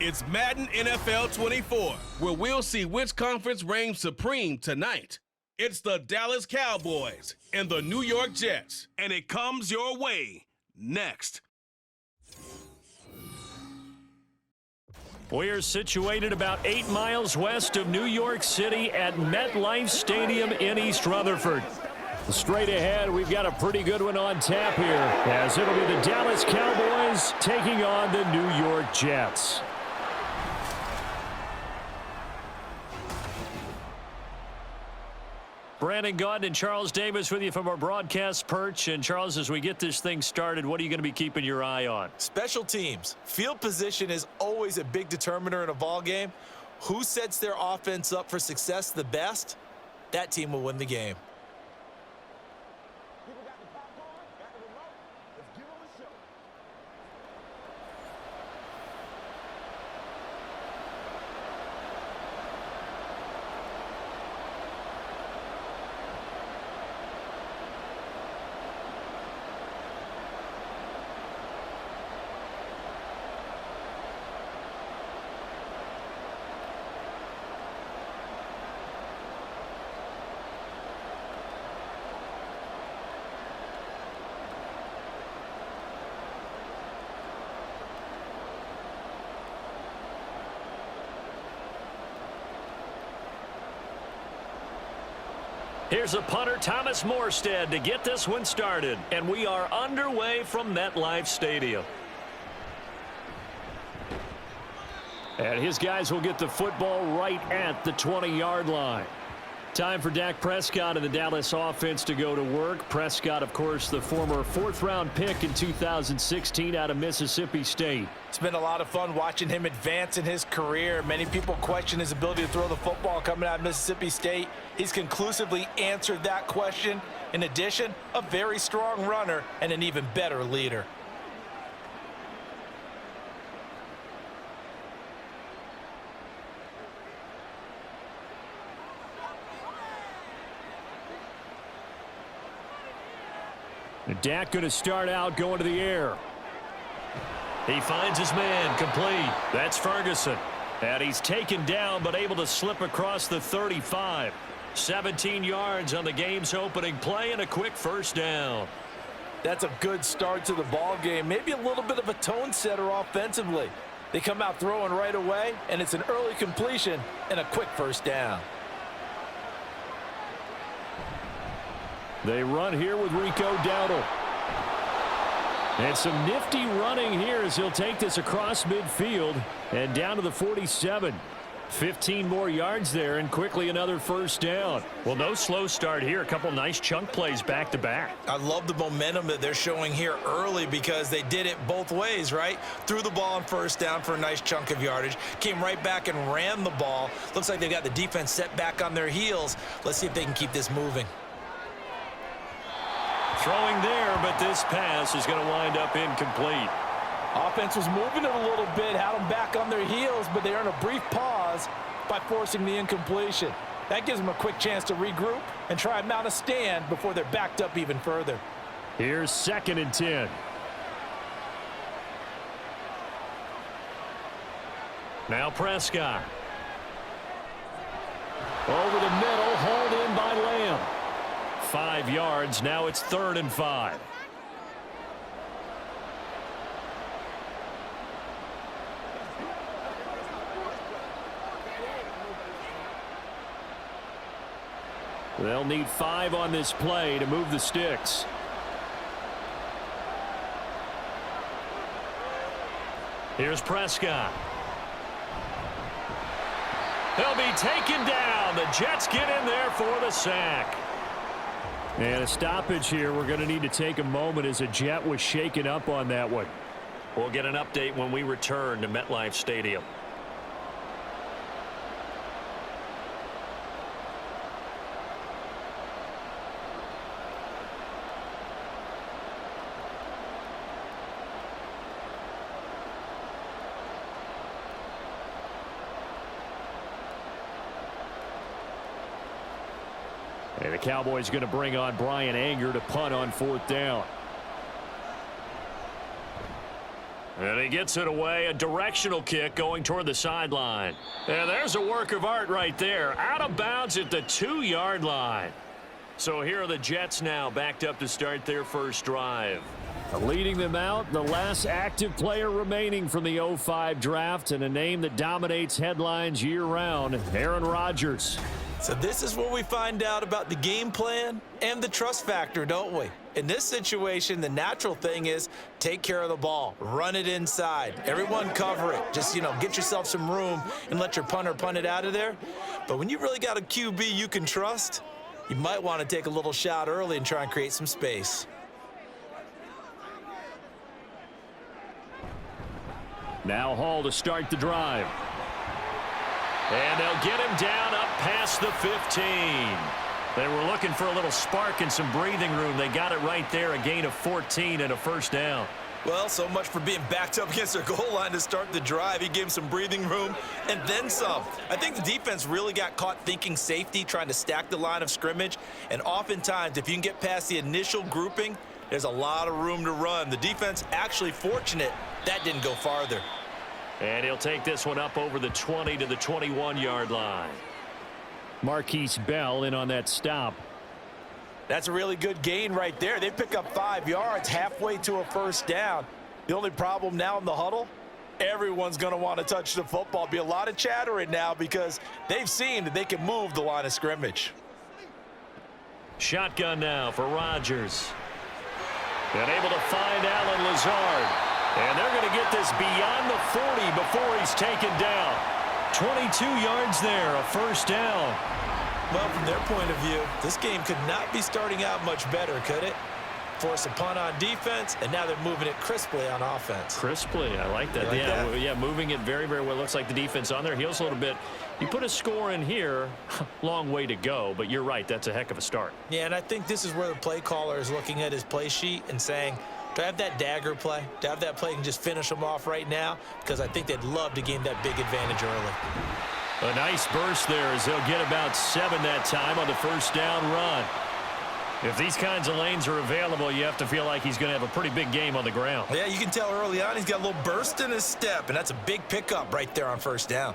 It's Madden NFL 24, where we'll see which conference reigns supreme tonight. It's the Dallas Cowboys and the New York Jets, and it comes your way next. We are situated about 8 miles west of New York City at MetLife Stadium in East Rutherford. Straight ahead, we've got a pretty good one on tap here, as it'll be the Dallas Cowboys taking on the New York Jets. Brandon Gaunt and Charles Davis with you from our broadcast perch. And Charles, as we get this thing started, what are you going to be keeping your eye on? Special teams. Field position is always a big determiner in a ball game. Who sets their offense up for success the best? That team will win the game. Here's a punter, Thomas Morstead, to get this one started. And we are underway from MetLife Stadium. And his guys will get the football right at the 20-yard line. Time for Dak Prescott and the Dallas offense to go to work. Prescott, of course, the former fourth-round pick in 2016 out of Mississippi State. It's been a lot of fun watching him advance in his career. Many people question his ability to throw the football coming out of Mississippi State. He's conclusively answered that question. In addition, a very strong runner and an even better leader. Dak going to start out going to the air. He finds his man, complete. That's Ferguson. And he's taken down but able to slip across the 35. 17 yards on the game's opening play and a quick first down. That's a good start to the ball game. Maybe a little bit of a tone setter offensively. They come out throwing right away, and it's an early completion and a quick first down. They run here with Rico Dowdle. And some nifty running here as he'll take this across midfield and down to the 47. 15 more yards there and quickly another first down. Well, no slow start here. A couple nice chunk plays back to back. I love the momentum that they're showing here early because they did it both ways, right? Threw the ball on first down for a nice chunk of yardage. Came right back and ran the ball. Looks like they got the defense set back on their heels. Let's see if they can keep this moving. Throwing there, but this pass is going to wind up incomplete. Offense was moving it a little bit, had them back on their heels, but they earned a brief pause by forcing the incompletion. That gives them a quick chance to regroup and try and mount a stand before they're backed up even further. Here's 2nd and 10. Now Prescott. Over the middle, hauled in by Lamb. 5 yards, now it's 3rd and 5. They'll need 5 on this play to move the sticks. Here's Prescott. He'll be taken down. The Jets get in there for the sack. And a stoppage here. We're going to need to take a moment as a Jet was shaken up on that one. We'll get an update when we return to MetLife Stadium. And the Cowboys going to bring on Brian Anger to punt on 4th down. And he gets it away, a directional kick going toward the sideline. And there's a work of art right there, out of bounds at the 2-yard line. So here are the Jets now, backed up to start their first drive. Leading them out, the last active player remaining from the 05 draft, and a name that dominates headlines year-round, Aaron Rodgers. So this is where we find out about the game plan and the trust factor, don't we? In this situation, the natural thing is take care of the ball, run it inside, everyone cover it. Just, get yourself some room and let your punter punt it out of there. But when you really got a QB you can trust, you might want to take a little shot early and try and create some space. Now Hall to start the drive. And they'll get him down up past the 15. They were looking for a little spark and some breathing room. They got it right there, a gain of 14 and a first down. Well, so much for being backed up against their goal line to start the drive. He gave him some breathing room and then some. I think the defense really got caught thinking safety, trying to stack the line of scrimmage. And oftentimes, if you can get past the initial grouping, there's a lot of room to run. The defense actually fortunate that didn't go farther. And he'll take this one up over the 20 to the 21-yard line. Marquise Bell in on that stop. That's a really good gain right there. They pick up 5 yards halfway to a first down. The only problem now in the huddle, everyone's going to want to touch the football. Be a lot of chattering now because they've seen that they can move the line of scrimmage. Shotgun now for Rodgers. And able to find Allen Lazard. And they're going to get this beyond the 40 before he's taken down. 22 yards there, a first down. Well, from their point of view, this game could not be starting out much better, could it? Force a punt on defense, and now they're moving it crisply on offense. Crisply, I like that. Yeah, moving it very, very well. Looks like the defense on their heels a little bit. You put a score in here, long way to go, but you're right, that's a heck of a start. Yeah, and I think this is where the play caller is looking at his play sheet and saying, do I have that dagger play? Do I have that play and just finish them off right now? Because I think they'd love to gain that big advantage early. A nice burst there as they'll get about 7 that time on the first down run. If these kinds of lanes are available, you have to feel like he's going to have a pretty big game on the ground. Yeah, you can tell early on he's got a little burst in his step, and that's a big pickup right there on first down.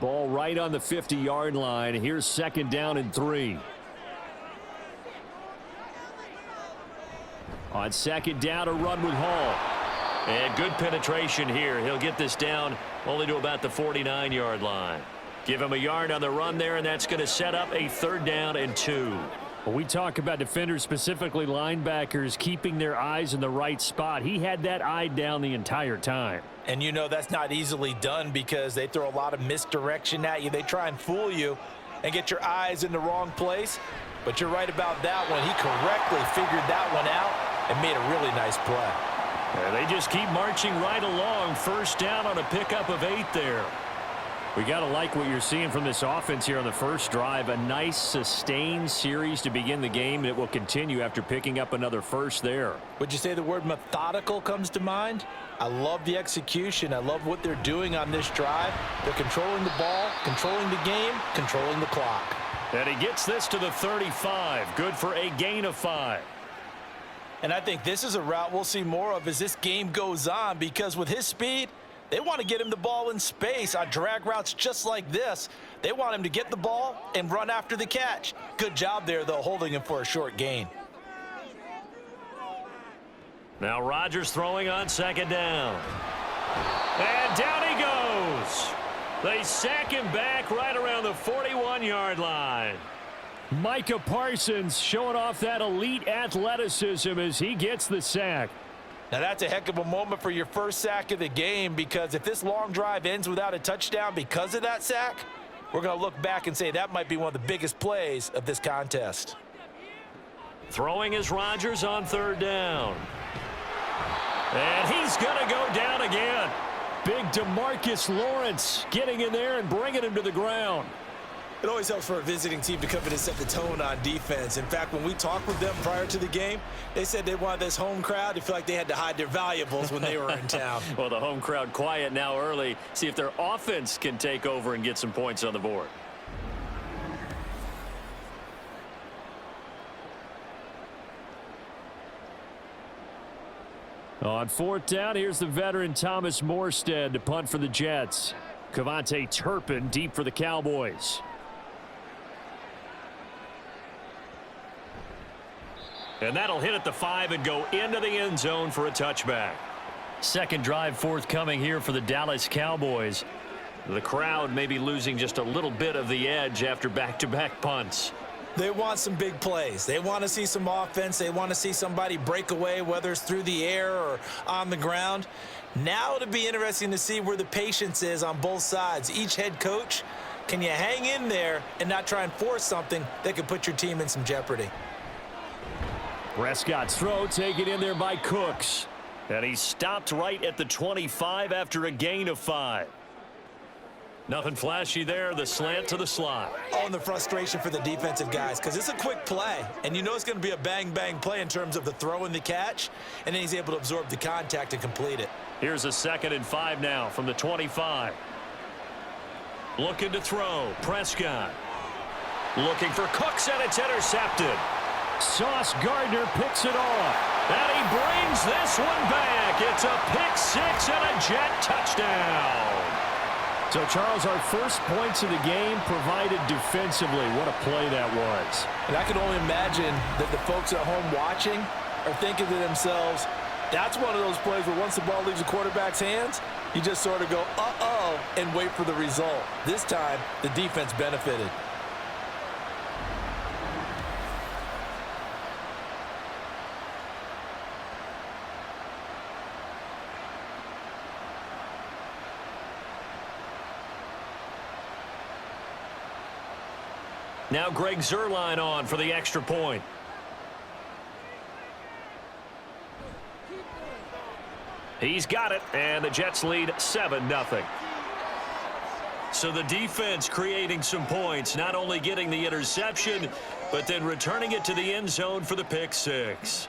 Ball right on the 50-yard line. Here's second down and 3. On second down, a run with Hall. And good penetration here. He'll get this down only to about the 49-yard line. Give him a yard on the run there, and that's going to set up a third down and 2. When we talk about defenders, specifically linebackers, keeping their eyes in the right spot, he had that eye down the entire time. And that's not easily done because they throw a lot of misdirection at you. They try and fool you and get your eyes in the wrong place. But you're right about that one. He correctly figured that one out and made a really nice play. And they just keep marching right along. First down on a pickup of 8 there. We got to like what you're seeing from this offense here on the first drive. A nice sustained series to begin the game, and it will continue after picking up another first there. Would you say the word methodical comes to mind? I love the execution. I love what they're doing on this drive. They're controlling the ball, controlling the game, controlling the clock. And he gets this to the 35. Good for a gain of 5. And I think this is a route we'll see more of as this game goes on, because with his speed, they want to get him the ball in space on drag routes just like this. They want him to get the ball and run after the catch. Good job there, though, holding him for a short gain. Now Rodgers throwing on second down. And down he goes. They sack him back right around the 41-yard line. Micah Parsons showing off that elite athleticism as he gets the sack. Now that's a heck of a moment for your first sack of the game, because if this long drive ends without a touchdown because of that sack, we're going to look back and say that might be one of the biggest plays of this contest. Throwing is Rodgers on third down. And he's going to go down again. Big DeMarcus Lawrence getting in there and bringing him to the ground. It always helps for a visiting team to come in and set the tone on defense. In fact, when we talked with them prior to the game, they said they wanted this home crowd to feel like they had to hide their valuables when they were in town. Well, the home crowd quiet now early. See if their offense can take over and get some points on the board. On fourth down, here's the veteran Thomas Morstead to punt for the Jets. Cavante Turpin deep for the Cowboys. And that'll hit at the 5 and go into the end zone for a touchback. Second drive forthcoming here for the Dallas Cowboys. The crowd may be losing just a little bit of the edge after back-to-back punts. They want some big plays. They want to see some offense. They want to see somebody break away, whether it's through the air or on the ground. Now it'll be interesting to see where the patience is on both sides. Each head coach, can you hang in there and not try and force something that could put your team in some jeopardy? Prescott's throw taken in there by Cooks. And he stopped right at the 25 after a gain of 5. Nothing flashy there. The slant to the slot. Oh, and the frustration for the defensive guys, because it's a quick play, and you know it's going to be a bang-bang play in terms of the throw and the catch, and then he's able to absorb the contact and complete it. Here's a 2nd and 5 now from the 25. Looking to throw. Prescott. Looking for Cooks, and it's intercepted. Sauce Gardner picks it off. And he brings this one back. It's a pick-6 and a Jet touchdown. So, Charles, our first points of the game provided defensively. What a play that was. And I can only imagine that the folks at home watching are thinking to themselves, that's one of those plays where once the ball leaves the quarterback's hands, you just sort of go, uh-oh, and wait for the result. This time, the defense benefited. Now Greg Zuerlein on for the extra point. He's got it, and the Jets lead 7-0. So the defense creating some points, not only getting the interception, but then returning it to the end zone for the pick-6.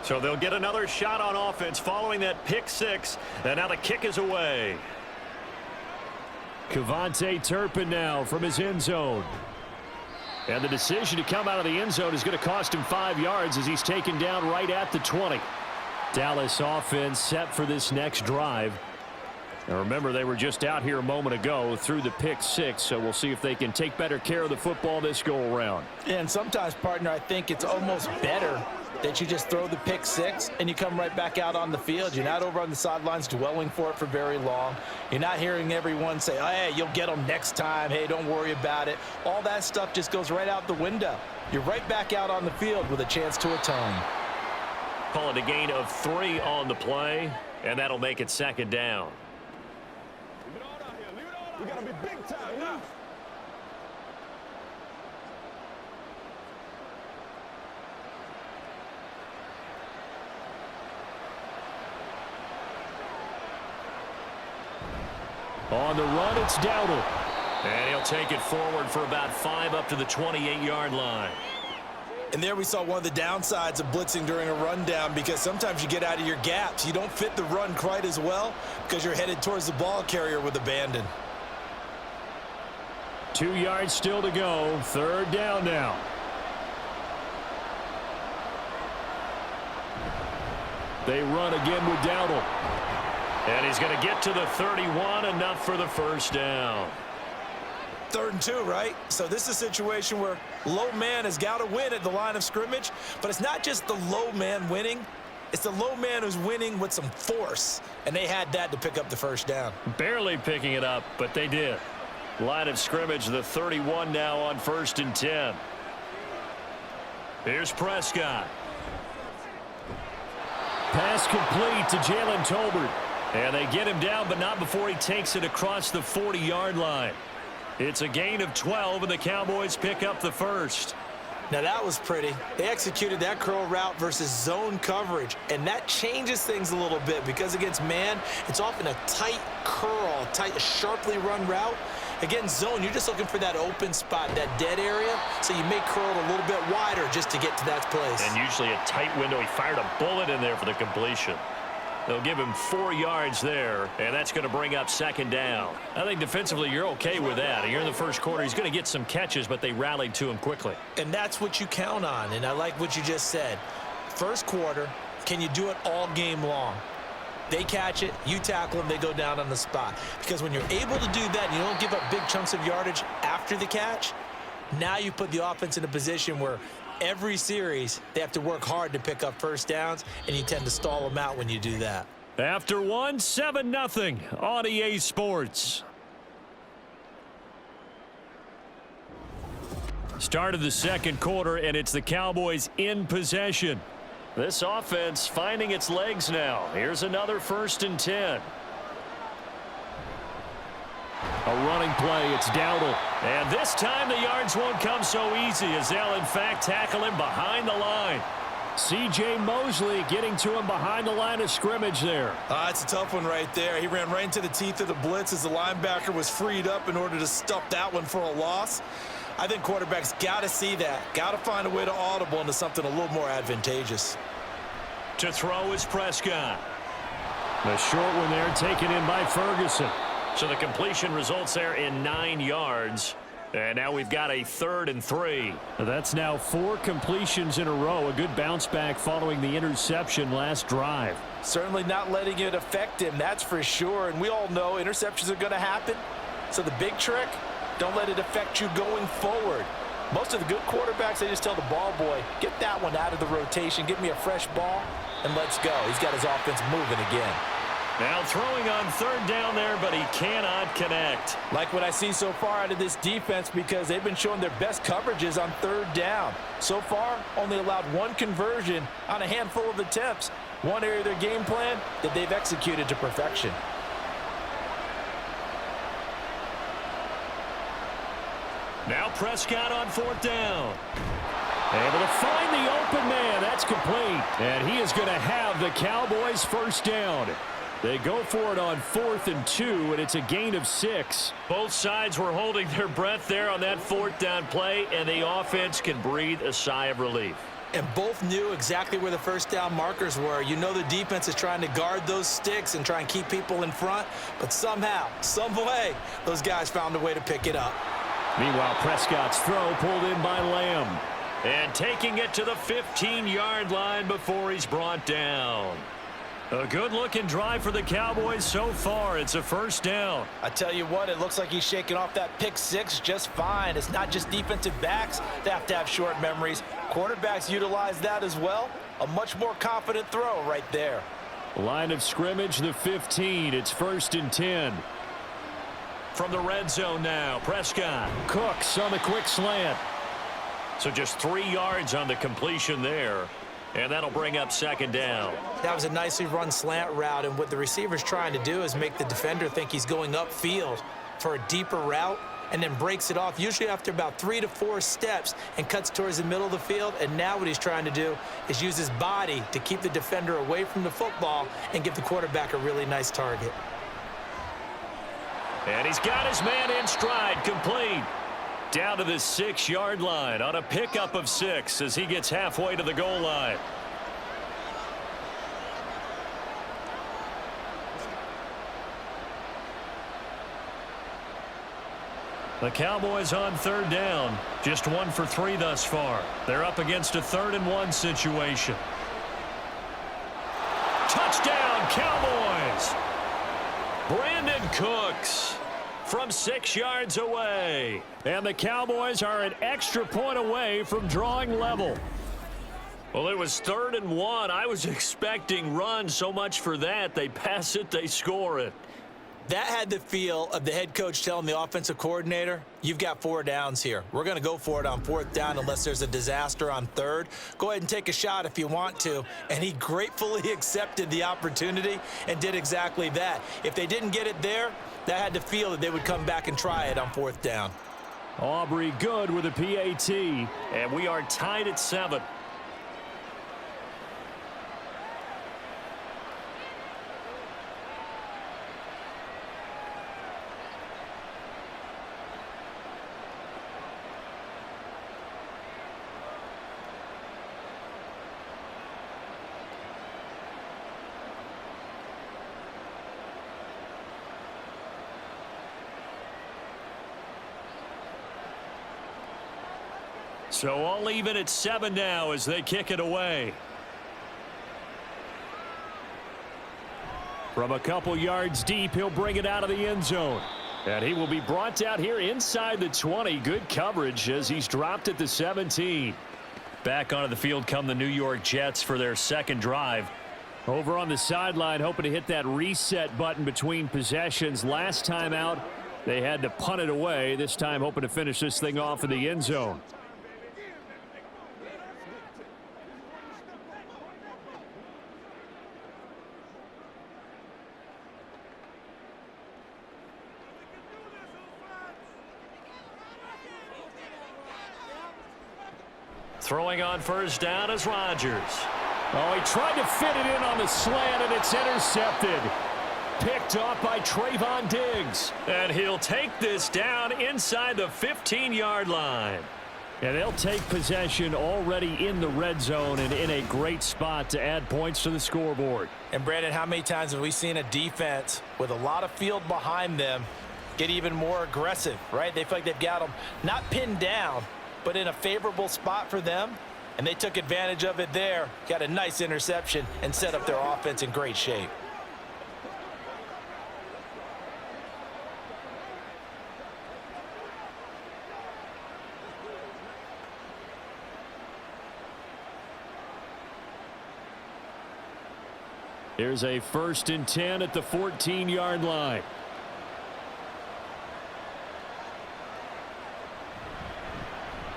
So they'll get another shot on offense following that pick-6, and now the kick is away. Cavante Turpin now from his end zone. And the decision to come out of the end zone is going to cost him 5 yards as he's taken down right at the 20. Dallas offense set for this next drive. Now remember, they were just out here a moment ago through the pick-6, so we'll see if they can take better care of the football this go-around. And sometimes, partner, I think it's almost better that you just throw the pick-6 and you come right back out on the field. You're not over on the sidelines dwelling for it for very long. You're not hearing everyone say, oh, hey, you'll get them next time. Hey, don't worry about it. All that stuff just goes right out the window. You're right back out on the field with a chance to atone. Call it a gain of 3 on the play, and that'll make it 2nd down. We gotta be big time now. On the run, it's Dowdle. And he'll take it forward for about 5 up to the 28-yard line. And there we saw one of the downsides of blitzing during a rundown, because sometimes you get out of your gaps. You don't fit the run quite as well because you're headed towards the ball carrier with abandon. 2 yards still to go. 3rd down now. They run again with Dowdle. And he's going to get to the 31, enough for the 1st down. 3rd and 2, right? So this is a situation where low man has got to win at the line of scrimmage, but it's not just the low man winning. It's the low man who's winning with some force, and they had that to pick up the 1st down. Barely picking it up, but they did. Line of scrimmage, the 31 now on 1st and 10. Here's Prescott. Pass complete to Jalen Tolbert. And they get him down, but not before he takes it across the 40-yard line. It's a gain of 12, and the Cowboys pick up the 1st. Now that was pretty. They executed that curl route versus zone coverage, and that changes things a little bit because against man, it's often a tight curl, tight, sharply run route. Against zone, you're just looking for that open spot, that dead area, so you may curl it a little bit wider just to get to that place. And usually a tight window. He fired a bullet in there for the completion. They'll give him 4 yards there, and that's going to bring up second down. I think defensively you're okay with that. You're in the first quarter. He's going to get some catches, but they rallied to him quickly. And that's what you count on, and I like what you just said. First quarter, can you do it all game long? They catch it, you tackle them, they go down on the spot. Because when you're able to do that and you don't give up big chunks of yardage after the catch, now you put the offense in a position where every series, they have to work hard to pick up first downs, and you tend to stall them out when you do that. After one, 7-0 on EA Sports. Start of the second quarter, and it's the Cowboys in possession. This offense finding its legs now. Here's another 1st and 10. A running play, it's Dowdle. And this time the yards won't come so easy as they'll in fact tackle him behind the line. C.J. Mosley getting to him behind the line of scrimmage there. It's a tough one right there. He ran right into the teeth of the blitz as the linebacker was freed up in order to stuff that one for a loss. I think quarterbacks got to see that. Got to find a way to audible into something a little more advantageous. To throw is Prescott. The short one there taken in by Ferguson. So the completion results there in 9 yards. And now we've got a 3rd and 3. That's now 4 completions in a row. A good bounce back following the interception last drive. Certainly not letting it affect him, that's for sure. And we all know interceptions are going to happen. So the big trick, don't let it affect you going forward. Most of the good quarterbacks, they just tell the ball boy, get that one out of the rotation, give me a fresh ball, and let's go. He's got his offense moving again. Now throwing on 3rd down there, but he cannot connect. Like what I see so far out of this defense because they've been showing their best coverages on 3rd down. So far, only allowed 1 conversion on a handful of attempts. One area of their game plan that they've executed to perfection. Now Prescott on 4th down. Able to find the open man. That's complete. And he is going to have the Cowboys' 1st down. They go for it on 4th and 2, and it's a gain of 6. Both sides were holding their breath there on that 4th down play, and the offense can breathe a sigh of relief. And both knew exactly where the 1st down markers were. You know the defense is trying to guard those sticks and try and keep people in front, but somehow, some way, those guys found a way to pick it up. Meanwhile, Prescott's throw pulled in by Lamb. And taking it to the 15-yard line before he's brought down. A good-looking drive for the Cowboys so far. It's a 1st down. I tell you what, it looks like he's shaking off that pick 6 just fine. It's not just defensive backs that have to have short memories. Quarterbacks utilize that as well. A much more confident throw right there. Line of scrimmage, the 15. It's 1st and 10. From the red zone now, Prescott. Cooks on the quick slant. So just 3 yards on the completion there. And that'll bring up 2nd down. That was a nicely run slant route, and what the receiver's trying to do is make the defender think he's going upfield for a deeper route and then breaks it off, usually after about 3 to 4 steps, and cuts towards the middle of the field. And now what he's trying to do is use his body to keep the defender away from the football and give the quarterback a really nice target. And he's got his man in stride, complete. Down to the 6-yard line on a pickup of 6 as he gets halfway to the goal line. The Cowboys on 3rd down. Just 1 for 3 thus far. They're up against a 3rd and 1 situation. Touchdown, Cowboys! Brandon Cooks from 6 yards away. And the Cowboys are an extra point away from drawing level. Well, it was 3rd and 1. I was expecting runs, so much for that. They pass it, they score it. That had the feel of the head coach telling the offensive coordinator, you've got 4 downs here. We're going to go for it on 4th down unless there's a disaster on 3rd. Go ahead and take a shot if you want to. And he gratefully accepted the opportunity and did exactly that. If they didn't get it there, that had the feel that they would come back and try it on 4th down. Aubrey good with a PAT. And we are tied at 7. So all even at 7 now as they kick it away. From a couple yards deep, he'll bring it out of the end zone. And he will be brought out here inside the 20. Good coverage as he's dropped at the 17. Back onto the field come the New York Jets for their second drive. Over on the sideline, hoping to hit that reset button between possessions. Last time out, they had to punt it away. This time, hoping to finish this thing off in the end zone. Throwing on first down is Rodgers. Oh, he tried to fit it in on the slant, and it's intercepted. Picked off by Trayvon Diggs. And he'll take this down inside the 15-yard line. And they'll take possession already in the red zone and in a great spot to add points to the scoreboard. And, Brandon, how many times have we seen a defense with a lot of field behind them get even more aggressive, right? They feel like they've got them not pinned down, but in a favorable spot for them, and they took advantage of it there. Got a nice interception and set up their offense in great shape. Here's a 1st and 10 at the 14-yard line.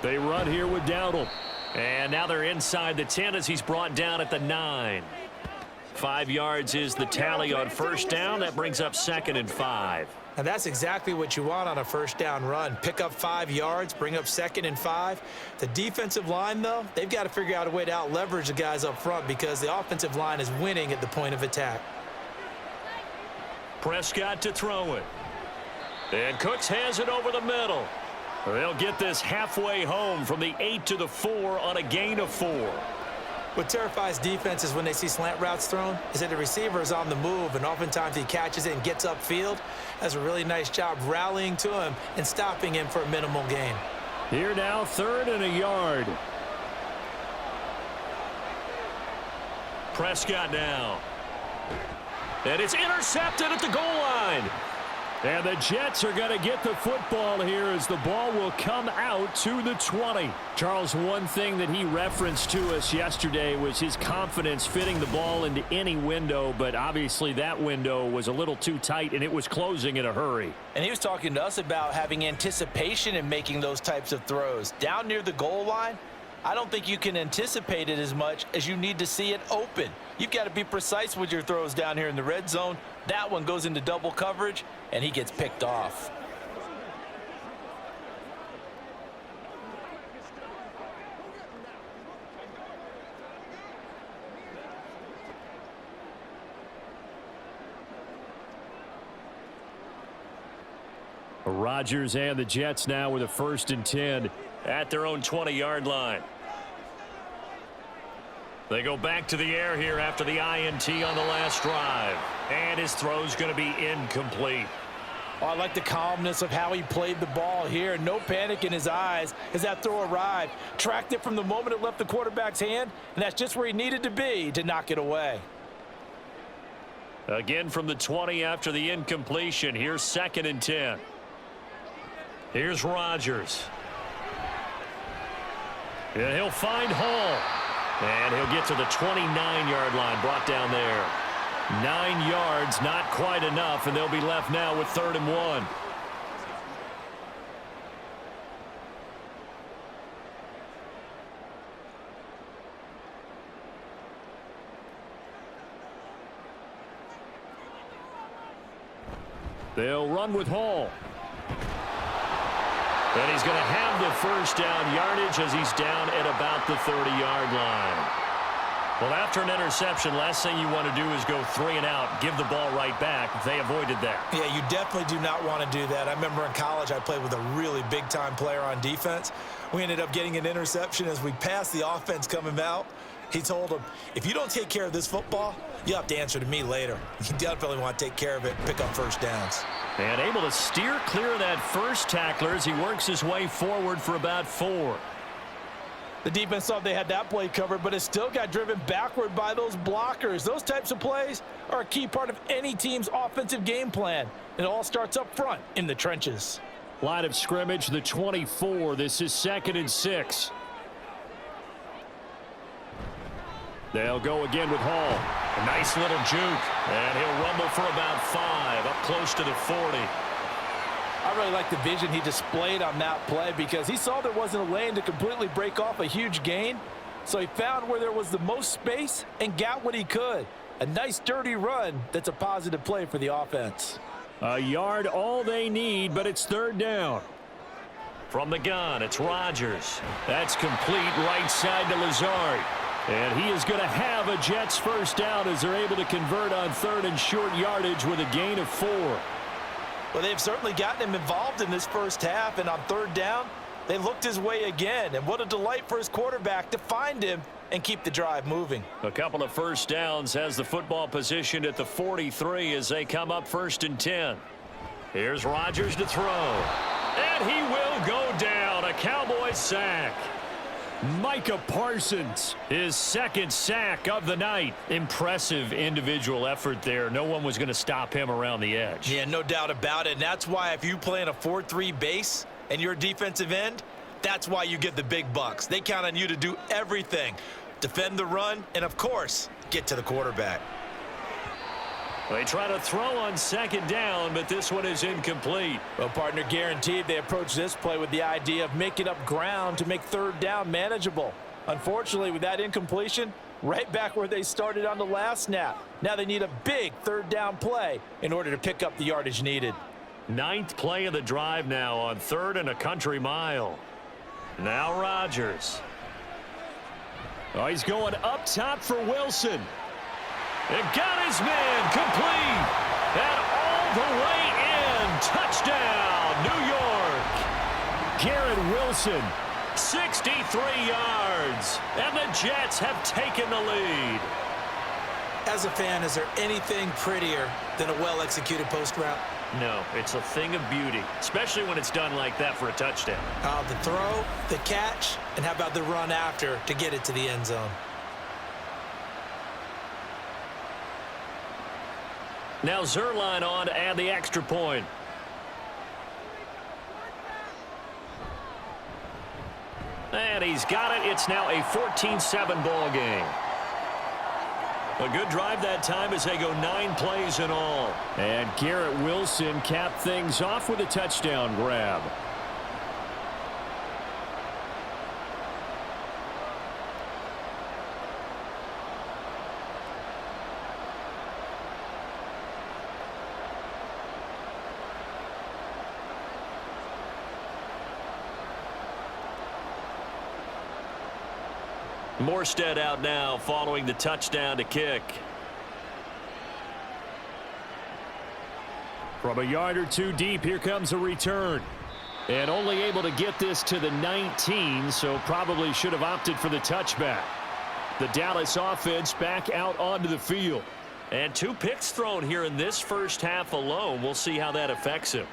They run here with Dowdle. And now they're inside the 10 as he's brought down at the 9. 5 yards is the tally on first down. That brings up 2nd and 5. And that's exactly what you want on a first down run. Pick up 5 yards, bring up 2nd and 5. The defensive line, though, they've got to figure out a way to out-leverage the guys up front because the offensive line is winning at the point of attack. Prescott to throw it. And Cooks has it over the middle. They'll get this halfway home from the 8 to the 4 on a gain of 4. What terrifies defenses when they see slant routes thrown is that the receiver is on the move, and oftentimes he catches it and gets upfield. Does a really nice job rallying to him and stopping him for a minimal gain. Here now, 3rd and a yard. Prescott now. And it's intercepted at the goal line. And the Jets are going to get the football here as the ball will come out to the 20. Charles, one thing that he referenced to us yesterday was his confidence fitting the ball into any window, but obviously that window was a little too tight and it was closing in a hurry. And he was talking to us about having anticipation in making those types of throws. Down near the goal line, I don't think you can anticipate it as much as you need to see it open. You've got to be precise with your throws down here in the red zone. That one goes into double coverage, and he gets picked off. Rodgers and the Jets now with a 1st and 10 at their own 20-yard line. They go back to the air here after the INT on the last drive. And his throw's going to be incomplete. Oh, I like the calmness of how he played the ball here. No panic in his eyes as that throw arrived. Tracked it from the moment it left the quarterback's hand, and that's just where he needed to be to knock it away. Again from the 20 after the incompletion. Here's 2nd and 10. Here's Rodgers. And he'll find Hall. And he'll get to the 29-yard line, brought down there. 9 yards, not quite enough, and they'll be left now with 3rd and 1. They'll run with Hall. And he's going to have the first down yardage as he's down at about the 30-yard line. Well, after an interception, last thing you want to do is go 3 and out, give the ball right back. They avoided that. Yeah, you definitely do not want to do that. I remember in college I played with a really big-time player on defense. We ended up getting an interception as we passed the offense coming out. He told him, if you don't take care of this football, you'll have to answer to me later. You definitely want to take care of it, pick up first downs. And able to steer clear of that first tackler as he works his way forward for about 4. The defense thought they had that play covered, but it still got driven backward by those blockers. Those types of plays are a key part of any team's offensive game plan. It all starts up front in the trenches. Line of scrimmage, the 24. This is 2nd and 6. They'll go again with Hall. A nice little juke. And he'll rumble for about 5, up close to the 40. I really like the vision he displayed on that play because he saw there wasn't a lane to completely break off a huge gain. So he found where there was the most space and got what he could. A nice dirty run that's a positive play for the offense. A yard all they need, but it's 3rd down. From the gun, it's Rodgers. That's complete right side to Lazard. And he is going to have a Jets first down as they're able to convert on 3rd and short yardage with a gain of 4. Well, they've certainly gotten him involved in this first half, and on 3rd down, they looked his way again. And what a delight for his quarterback to find him and keep the drive moving. A couple of first downs, has the football positioned at the 43 as they come up 1st and 10. Here's Rodgers to throw. And he will go down. A Cowboys sack. Micah Parsons, his 2nd sack of the night. Impressive individual effort there. No one was going to stop him around the edge. Yeah, no doubt about it. And that's why if you play in a 4-3 base and you're a defensive end, that's why you get the big bucks. They count on you to do everything. Defend the run and, of course, get to the quarterback. They try to throw on 2nd down, but this one is incomplete. Well, partner, guaranteed they approach this play with the idea of making up ground to make 3rd down manageable. Unfortunately, with that incompletion, right back where they started on the last snap. Now they need a big 3rd down play in order to pick up the yardage needed. 9th play of the drive now on 3rd and a country mile. Now Rodgers. Oh, he's going up top for Wilson. And got his man complete. And all the way in. Touchdown, New York. Garrett Wilson, 63 yards. And the Jets have taken the lead. As a fan, is there anything prettier than a well-executed post route? No, it's a thing of beauty, especially when it's done like that for a touchdown. The throw, the catch, and how about the run after to get it to the end zone? Now Zerline on to add the extra point. And he's got it. It's now a 14-7 ball game. A good drive that time as they go 9 plays in all. And Garrett Wilson capped things off with a touchdown grab. Morstead out now following the touchdown to kick. From a yard or 2 deep, here comes a return. And only able to get this to the 19, so probably should have opted for the touchback. The Dallas offense back out onto the field. And 2 picks thrown here in this first half alone. We'll see how that affects him.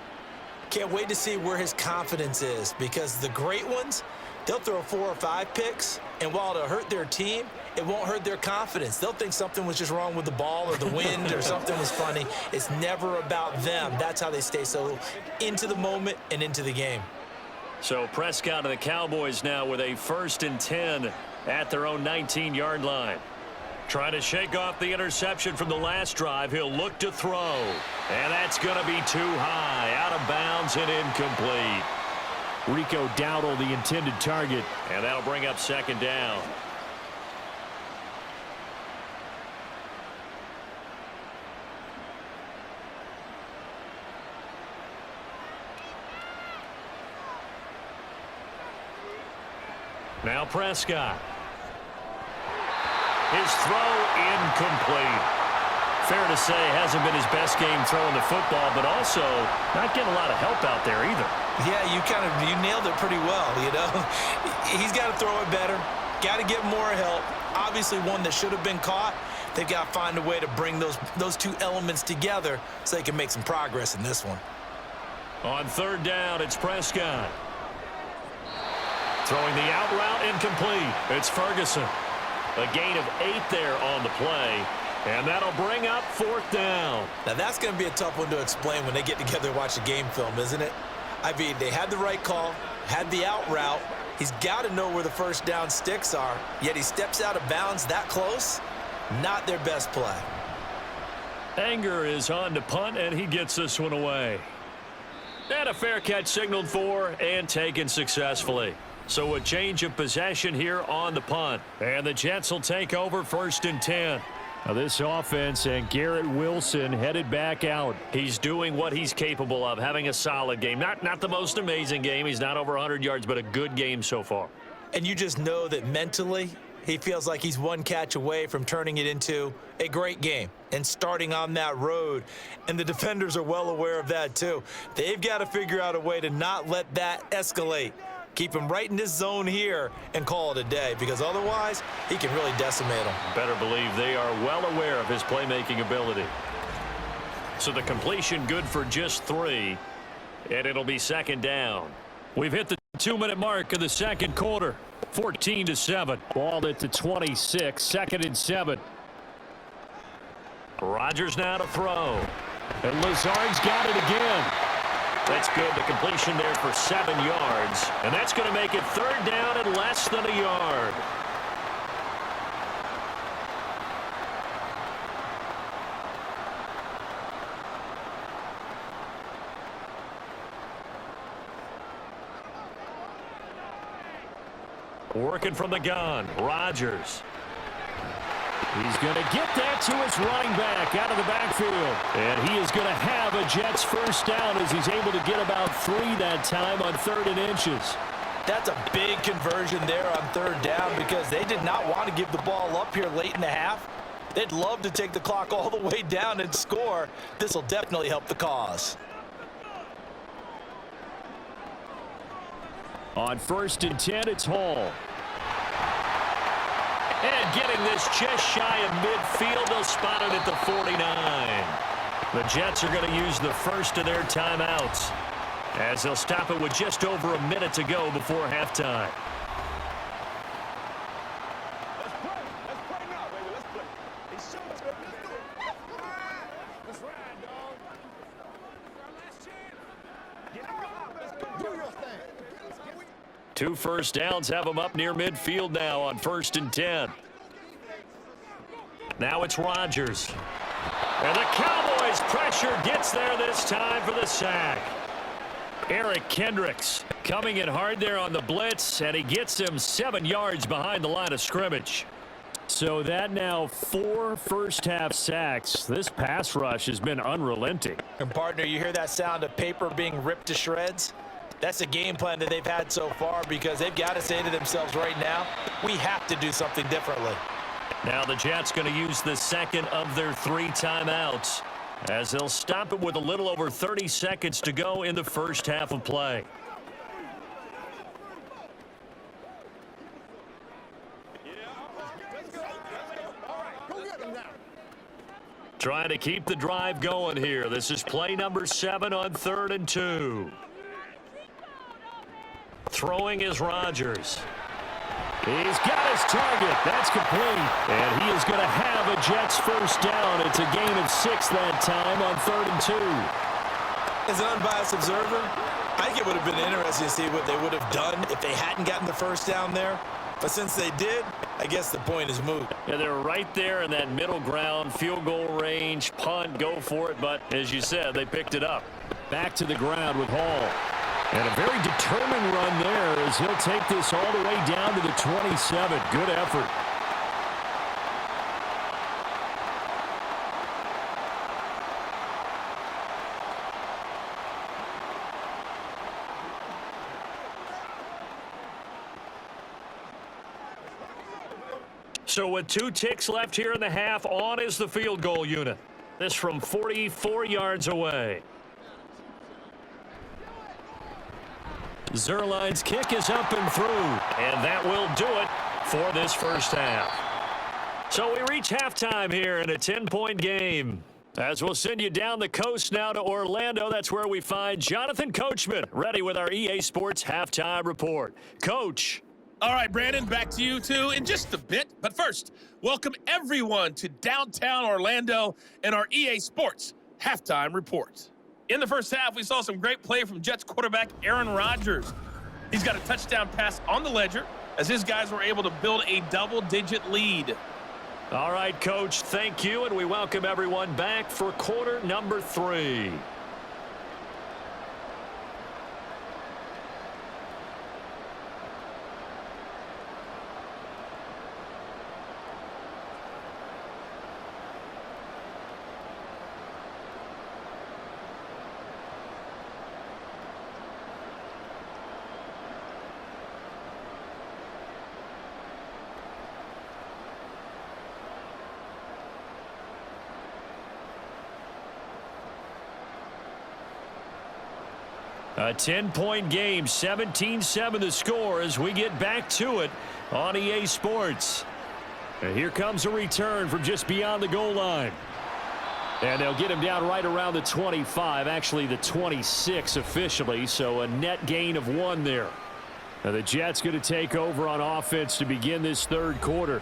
Can't wait to see where his confidence is, because the great ones, they'll throw 4 or 5 picks, and while it'll hurt their team, it won't hurt their confidence. They'll think something was just wrong with the ball or the wind or something was funny. It's never about them. That's how they stay so into the moment and into the game. So Prescott and the Cowboys now with a 1st and 10 at their own 19-yard line. Trying to shake off the interception from the last drive. He'll look to throw. And that's going to be too high. Out of bounds and incomplete. Rico Dowdle, the intended target. And that'll bring up 2nd down. Now Prescott. His throw incomplete. Fair to say, hasn't been his best game throwing the football, but also not getting a lot of help out there either. Yeah, you nailed it pretty well, you know. He's got to throw it better, got to get more help. Obviously one that should have been caught. They've got to find a way to bring those two elements together so they can make some progress in this one. On third down, it's Prescott. Throwing the out route incomplete. It's Ferguson. A gain of 8 there on the play. And that'll bring up fourth down. Now, that's going to be a tough one to explain when they get together and watch the game film, isn't it? I mean, they had the right call, had the out route. He's got to know where the first down sticks are, yet he steps out of bounds that close. Not their best play. Anger is on to punt, and he gets this one away. And a fair catch signaled for and taken successfully. So a change of possession here on the punt. And the Jets will take over 1st and 10. Now this offense and Garrett Wilson headed back out. He's doing what he's capable of, having a solid game. Not the most amazing game. He's not over 100 yards, but a good game so far. And you just know that mentally he feels like he's one catch away from turning it into a great game and starting on that road. And the defenders are well aware of that too. They've got to figure out a way to not let that escalate. Keep him right in this zone here and call it a day, because otherwise he can really decimate them. Better believe they are well aware of his playmaking ability. So the completion good for just 3, and it'll be 2nd down. We've hit the 2-minute mark of the 2nd quarter. 14-7. Ball at the 26, 2nd and 7. Rodgers now to throw. And Lazard's got it again. That's good. The completion there for 7 yards. And that's going to make it 3rd down and less than a yard. Working from the gun, Rodgers. He's going to get that to his running back out of the backfield. And he is going to have a Jets first down as he's able to get about 3 that time on 3rd and inches. That's a big conversion there on 3rd down because they did not want to give the ball up here late in the half. They'd love to take the clock all the way down and score. This will definitely help the cause. On 1st and 10, it's Hall. And getting this just shy of midfield, they'll spot it at the 49. The Jets are going to use the first of their timeouts as they'll stop it with just over a minute to go before halftime. Let's play now, baby. Let's play. Hey, show us, baby. Let's do it. Let's ride, dog. Our last chance. Get it. Let's go. Do your thing. 2 first downs have them up near midfield now on 1st and 10. Now it's Rodgers. And the Cowboys pressure gets there this time for the sack. Eric Kendricks coming in hard there on the blitz, and he gets him 7 yards behind the line of scrimmage. So that now 4 first-half sacks. This pass rush has been unrelenting. And partner, you hear that sound of paper being ripped to shreds? That's the game plan that they've had so far because they've got to say to themselves right now, we have to do something differently. Now the Jets going to use the 2nd of their 3 timeouts as they'll stop it with a little over 30 seconds to go in the first half of play. Trying to keep the drive going here. This is play number 7 on 3rd and 2. Throwing is Rodgers. He's got his target. That's complete. And he is going to have a Jets first down. It's a gain of 6 that time on 3rd and 2. As an unbiased observer, I think it would have been interesting to see what they would have done if they hadn't gotten the first down there. But since they did, I guess the point is moot. Yeah, they're right there in that middle ground, field goal range, punt, go for it. But as you said, they picked it up. Back to the ground with Hall. And a very determined run there as he'll take this all the way down to the 27. Good effort. So with 2 ticks left here in the half, on is the field goal unit. This from 44 yards away. Zerline's kick is up and through, and that will do it for this first half. So we reach halftime here in a 10-point game. As we'll send you down the coast now to Orlando, that's where we find Jonathan Coachman, ready with our EA Sports halftime report. Coach. All right, Brandon, back to you two in just a bit. But first, welcome everyone to downtown Orlando and our EA Sports halftime report. In the first half, we saw some great play from Jets quarterback Aaron Rodgers. He's got a touchdown pass on the ledger as his guys were able to build a double-digit lead. All right, Coach, thank you, and we welcome everyone back for quarter number 3. A 10-point game, 17-7 the score as we get back to it on EA Sports. And here comes a return from just beyond the goal line. And they'll get him down right around the 25, actually the 26 officially, so a net gain of 1 there. Now the Jets going to take over on offense to begin this third quarter.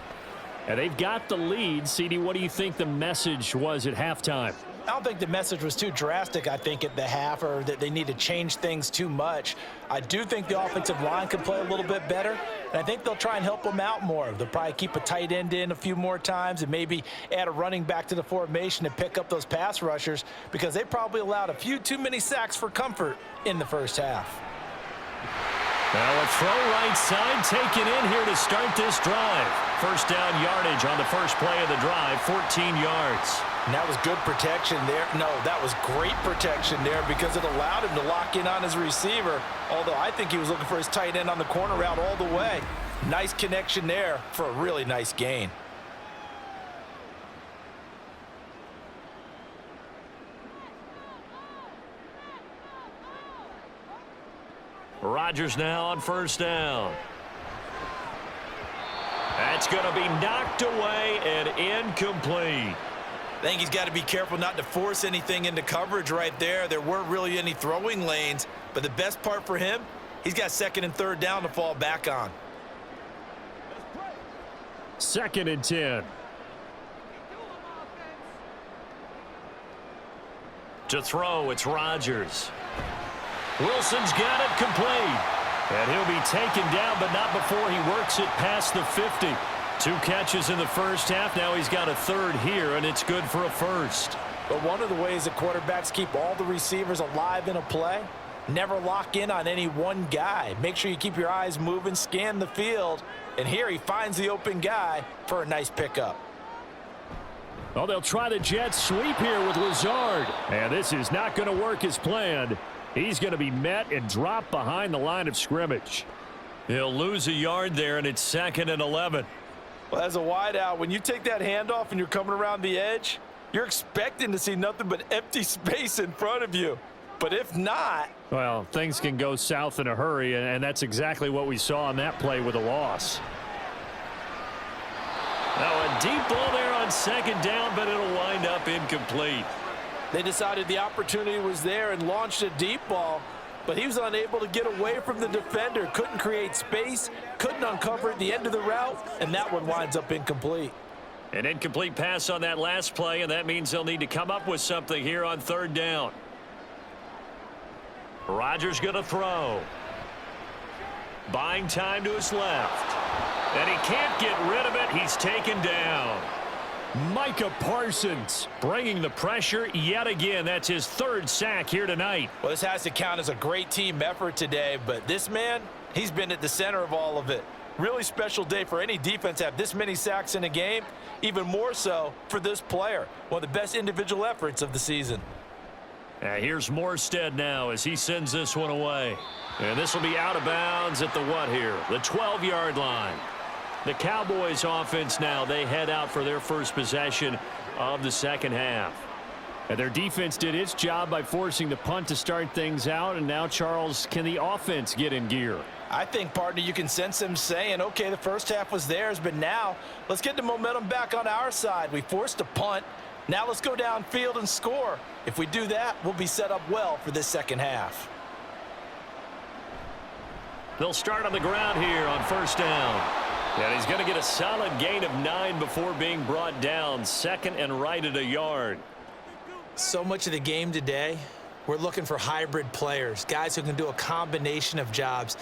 And they've got the lead. CD, what do you think the message was at halftime? I don't think the message was too drastic, I think, at the half, or that they need to change things too much. I do think the offensive line could play a little bit better, and I think they'll try and help them out more. They'll probably keep a tight end in a few more times and maybe add a running back to the formation and pick up those pass rushers because they probably allowed a few too many sacks for comfort in the first half. Now a throw right side taken in here to start this drive. First down yardage on the first play of the drive, 14 yards. And that was good protection there. No, that was great protection there because it allowed him to lock in on his receiver, although I think he was looking for his tight end on the corner route all the way. Nice connection there for a really nice gain. Rodgers now on first down. That's going to be knocked away and incomplete. I think he's got to be careful not to force anything into coverage right there. There weren't really any throwing lanes, but the best part for him, he's got second and third down to fall back on. Second and 10. To throw, it's Rodgers. Wilson's got it complete. And he'll be taken down, but not before he works it past the 50. 2 catches in the first half. Now he's got a third here, and it's good for a first. But one of the ways that quarterbacks keep all the receivers alive in a play, never lock in on any one guy. Make sure you keep your eyes moving, scan the field. And here he finds the open guy for a nice pickup. Well, they'll try the Jets sweep here with Lazard. And this is not going to work as planned. He's going to be met and dropped behind the line of scrimmage. He'll lose a yard there, and it's second and 11. Well, as a wideout, when you take that handoff and you're coming around the edge, you're expecting to see nothing but empty space in front of you. But if not... well, things can go south in a hurry, and that's exactly what we saw on that play with a loss. Now a deep ball there on second down, but it'll wind up incomplete. They decided the opportunity was there and launched a deep ball, but he was unable to get away from the defender, couldn't create space, couldn't uncover at the end of the route, and that one winds up incomplete. An incomplete pass on that last play, and that means they'll need to come up with something here on third down. Rodgers going to throw. Buying time to his left. And he can't get rid of it. He's taken down. Micah Parsons bringing the pressure yet again. That's his third sack here tonight. Well, this has to count as a great team effort today, but this man, he's been at the center of all of it. Really special day for any defense to have this many sacks in a game, even more so for this player. One of the best individual efforts of the season. Here's Morstead now as he sends this one away. And this will be out of bounds at the what here? The 12-yard line. The Cowboys offense now, they head out for their first possession of the second half. And their defense did its job by forcing the punt to start things out. And now, Charles, can the offense get in gear? I think, partner, you can sense them saying, okay, the first half was theirs, but now let's get the momentum back on our side. We forced a punt. Now let's go downfield and score. If we do that, we'll be set up well for this second half. They'll start on the ground here on first down. And he's going to get a solid gain of 9 before being brought down. Second and right at a yard. So much of the game today, we're looking for hybrid players, guys who can do a combination of jobs.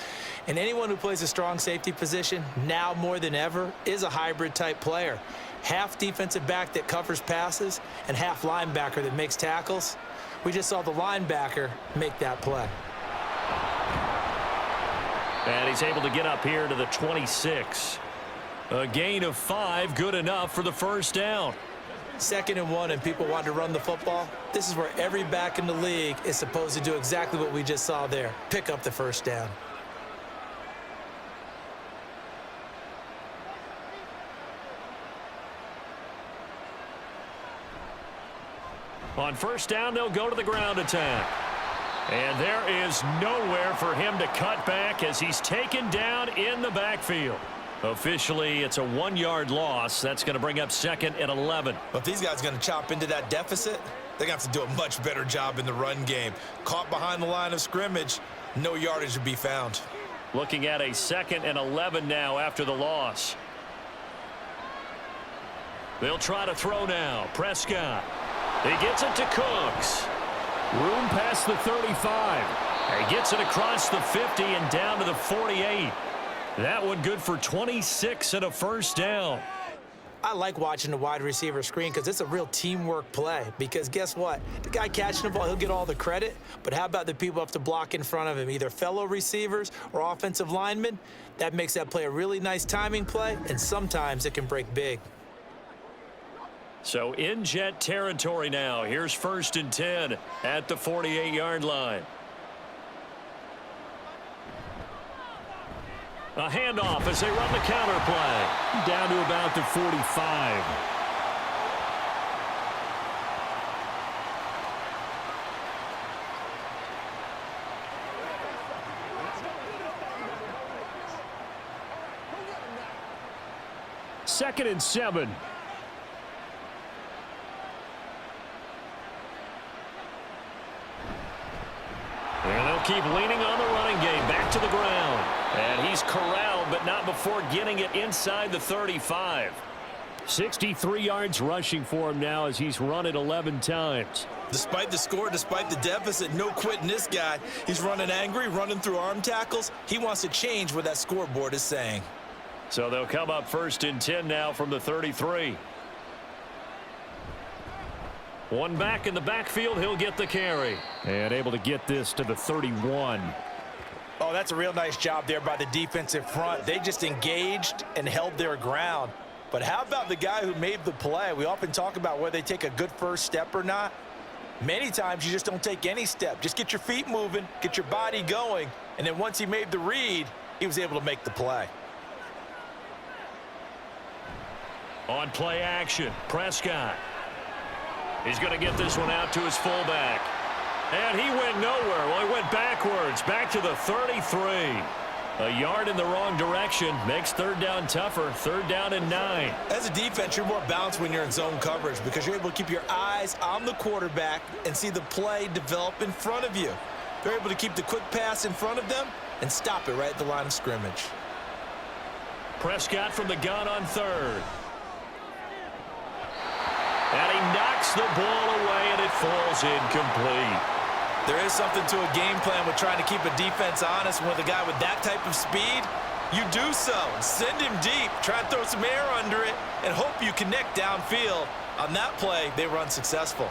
And anyone who plays a strong safety position, now more than ever, is a hybrid type player. Half defensive back that covers passes and half linebacker that makes tackles. We just saw the linebacker make that play. And he's able to get up here to the 26. A gain of 5, good enough for the first down. 2nd and 1 and people want to run the football. This is where every back in the league is supposed to do exactly what we just saw there. Pick up the first down. On first down, they'll go to the ground attack. And there is nowhere for him to cut back as he's taken down in the backfield. Officially, it's a 1-yard loss. That's going to bring up 2nd and 11. But if these guys are going to chop into that deficit, they're going to have to do a much better job in the run game. Caught behind the line of scrimmage, no yardage to be found. Looking at a 2nd and 11 now after the loss. They'll try to throw now. Prescott. He gets it to Cooks. Room past the 35. He gets it across the 50 and down to the 48. That one good for 26 and a first down. I like watching the wide receiver screen because it's a real teamwork play. Because guess what? The guy catching the ball, he'll get all the credit. But how about the people who have to block in front of him, either fellow receivers or offensive linemen? That makes that play a really nice timing play, and sometimes it can break big. So in Jet territory now. Here's 1st and 10 at the 48-yard line. A handoff as they run the counter play. Down to about the 45. Second and 7. And they'll keep leaning on the running game. Back to the ground. And he's corralled, but not before getting it inside the 35. 63 yards rushing for him now as he's run it 11 times. Despite the score, despite the deficit, no quitting this guy. He's running angry, running through arm tackles. He wants to change what that scoreboard is saying. So they'll come up 1st and 10 now from the 33. One back in the backfield, he'll get the carry. And able to get this to the 31. Oh, that's a real nice job there by the defensive front. They just engaged and held their ground. But how about the guy who made the play? We often talk about whether they take a good first step or not. Many times you just don't take any step. Just get your feet moving, get your body going, and then once he made the read, he was able to make the play. On play action, Prescott. He's going to get this one out to his fullback. And he went nowhere. Well, he went backwards, back to the 33. A yard in the wrong direction makes 3rd down tougher. 3rd down and 9. As a defense, you're more balanced when you're in zone coverage because you're able to keep your eyes on the quarterback and see the play develop in front of you. They're able to keep the quick pass in front of them and stop it right at the line of scrimmage. Prescott from the gun on 3rd. And he knocks the ball away, and it falls incomplete. There is something to a game plan with trying to keep a defense honest. With a guy with that type of speed, you do so. Send him deep. Try and throw some air under it and hope you connect downfield. On that play, they were unsuccessful.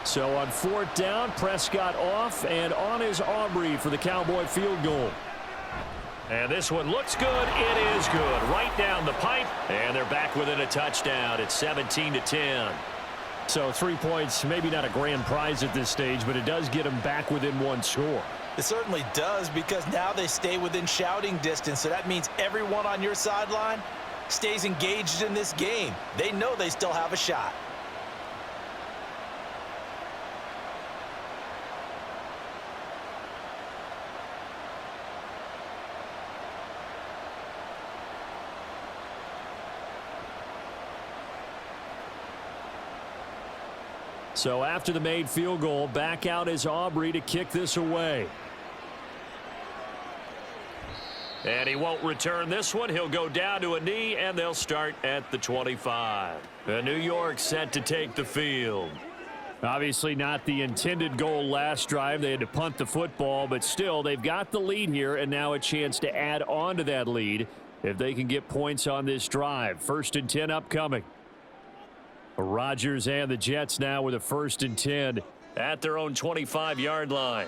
So on 4th down, Prescott off and on is Aubrey for the Cowboy field goal. And this one looks good. It is good. Right down the pipe, and they're back within a touchdown. It's 17-10. So 3 points, maybe not a grand prize at this stage, but it does get them back within 1 score. It certainly does because now they stay within shouting distance. So that means everyone on your sideline stays engaged in this game. They know they still have a shot. So after the made field goal, back out is Aubrey to kick this away. And he won't return this one. He'll go down to a knee, and they'll start at the 25. New York set to take the field. Obviously not the intended goal last drive. They had to punt the football, but still they've got the lead here, and now a chance to add on to that lead if they can get points on this drive. 1st and 10 upcoming. Rodgers and the Jets now with a 1st and 10 at their own 25-yard line.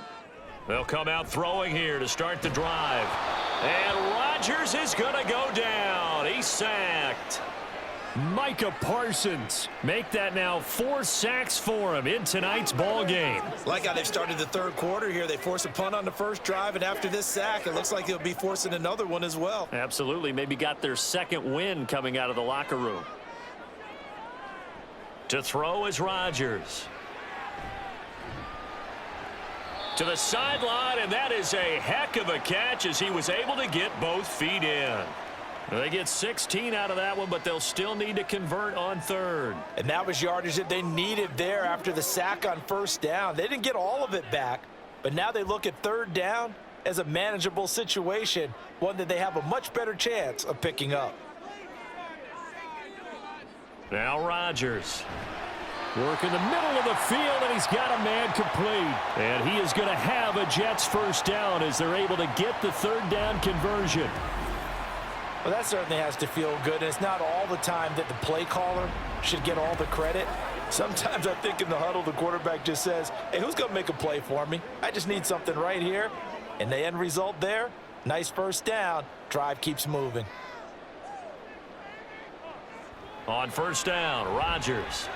They'll come out throwing here to start the drive. And Rodgers is going to go down. He's sacked. Micah Parsons make that now 4 sacks for him in tonight's ball game. Like how they've started the 3rd quarter here. They force a punt on the 1st drive, and after this sack, it looks like they'll be forcing another one as well. Absolutely. Maybe got their 2nd win coming out of the locker room. To throw is Rodgers. To the sideline, and that is a heck of a catch as he was able to get both feet in. They get 16 out of that one, but they'll still need to convert on 3rd. And that was yardage that they needed there after the sack on 1st down. They didn't get all of it back, but now they look at 3rd down as a manageable situation, one that they have a much better chance of picking up. Now Rodgers. Work in the middle of the field, and he's got a man complete. And he is going to have a Jets 1st down as they're able to get the 3rd down conversion. Well, that certainly has to feel good. And it's not all the time that the play caller should get all the credit. Sometimes I think in the huddle, the quarterback just says, hey, who's going to make a play for me? I just need something right here. And the end result there, nice 1st down. Drive keeps moving. On 1st down, Rodgers.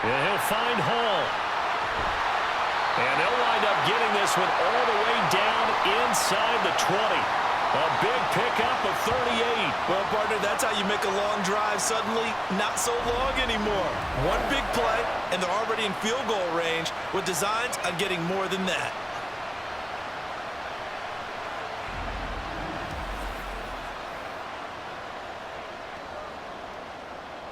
And he'll find Hall. And they'll wind up getting this one all the way down inside the 20. A big pickup of 38. Well, partner, that's how you make a long drive suddenly not so long anymore. One big play, and they're already in field goal range with designs on getting more than that.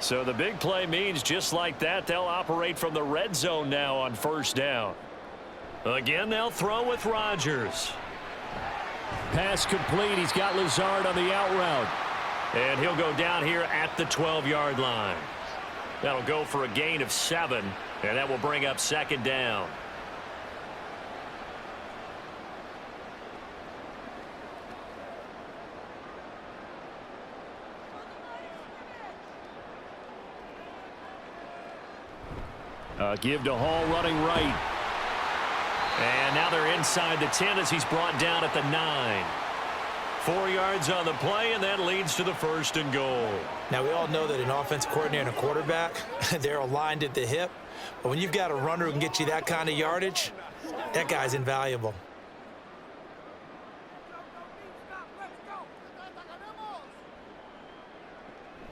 So the big play means just like that, they'll operate from the red zone now on 1st down. Again, they'll throw with Rodgers. Pass complete. He's got Lazard on the out route. And he'll go down here at the 12-yard line. That'll go for a gain of 7, and that will bring up 2nd down. Give to Hall running right. And now they're inside the 10 as he's brought down at the 9. 4 yards on the play, and that leads to the 1st and goal. Now, we all know that an offensive coordinator and a quarterback, they're aligned at the hip. But when you've got a runner who can get you that kind of yardage, that guy's invaluable.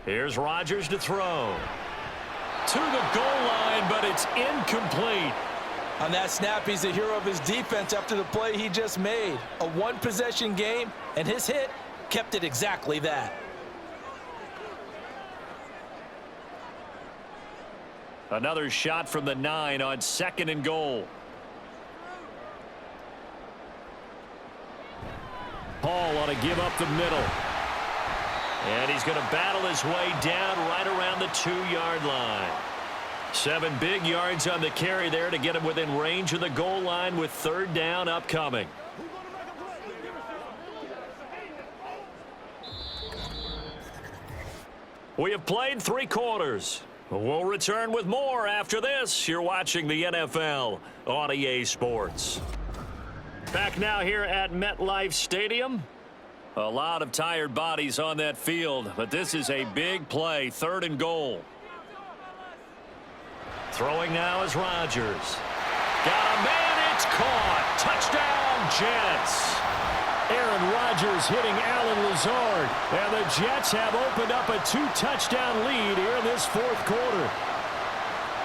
Here's Rodgers to throw. To the goal line, but it's incomplete. On that snap, he's the hero of his defense after the play he just made. A one-possession game, and his hit kept it exactly that. Another shot from the 9 on 2nd and goal. Paul ought to give up the middle. And he's going to battle his way down right around the 2-yard line. 7 big yards on the carry there to get him within range of the goal line with 3rd down upcoming. We have played 3 quarters. We'll return with more after this. You're watching the NFL on EA Sports. Back now here at MetLife Stadium. A lot of tired bodies on that field, but this is a big play, 3rd and goal. Throwing now is Rodgers. Got a man, it's caught. Touchdown, Jets. Aaron Rodgers hitting Allen Lazard. And the Jets have opened up a 2-touchdown lead here in this fourth quarter.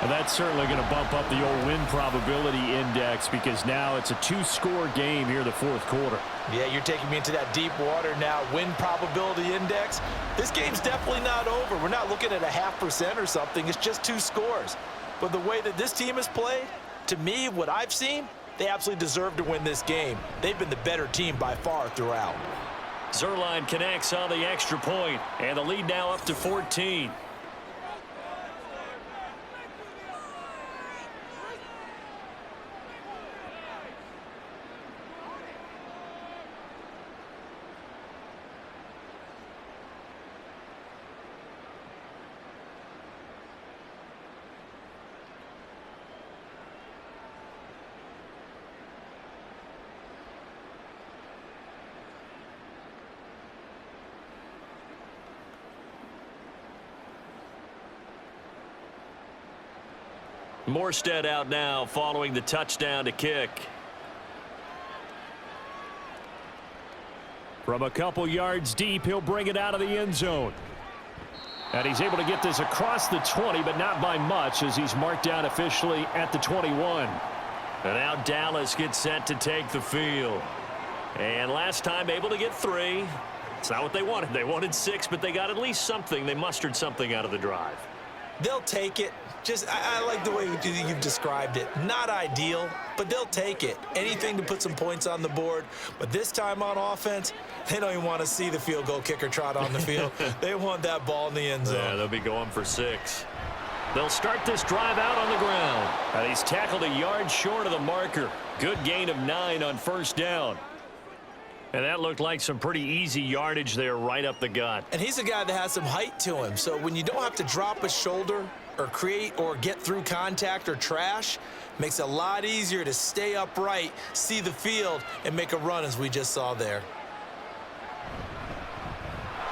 And that's certainly going to bump up the old win probability index because now it's a 2-score game here in the fourth quarter. Yeah, you're taking me into that deep water now. Win probability index. This game's definitely not over. We're not looking at a 0.5% or something. It's just 2 scores. But the way that this team has played, to me, what I've seen, they absolutely deserve to win this game. They've been the better team by far throughout. Zuerlein connects on the extra point, and the lead now up to 14. Morstead out now following the touchdown to kick. From a couple yards deep, he'll bring it out of the end zone. And he's able to get this across the 20, but not by much as he's marked down officially at the 21. And now Dallas gets set to take the field. And last time able to get 3. It's not what they wanted. They wanted 6, but they got at least something. They mustered something out of the drive. They'll take it. I like the way you've described it. Not ideal, but they'll take it. Anything to put some points on the board. But this time on offense, they don't even want to see the field goal kicker trot on the field. They want that ball in the end zone. Yeah, they'll be going for 6. They'll start this drive out on the ground. And he's tackled a yard short of the marker. Good gain of 9 on first down. And that looked like some pretty easy yardage there right up the gut. And he's a guy that has some height to him. So when you don't have to drop a shoulder or create or get through contact or trash, makes it a lot easier to stay upright, see the field, and make a run as we just saw there.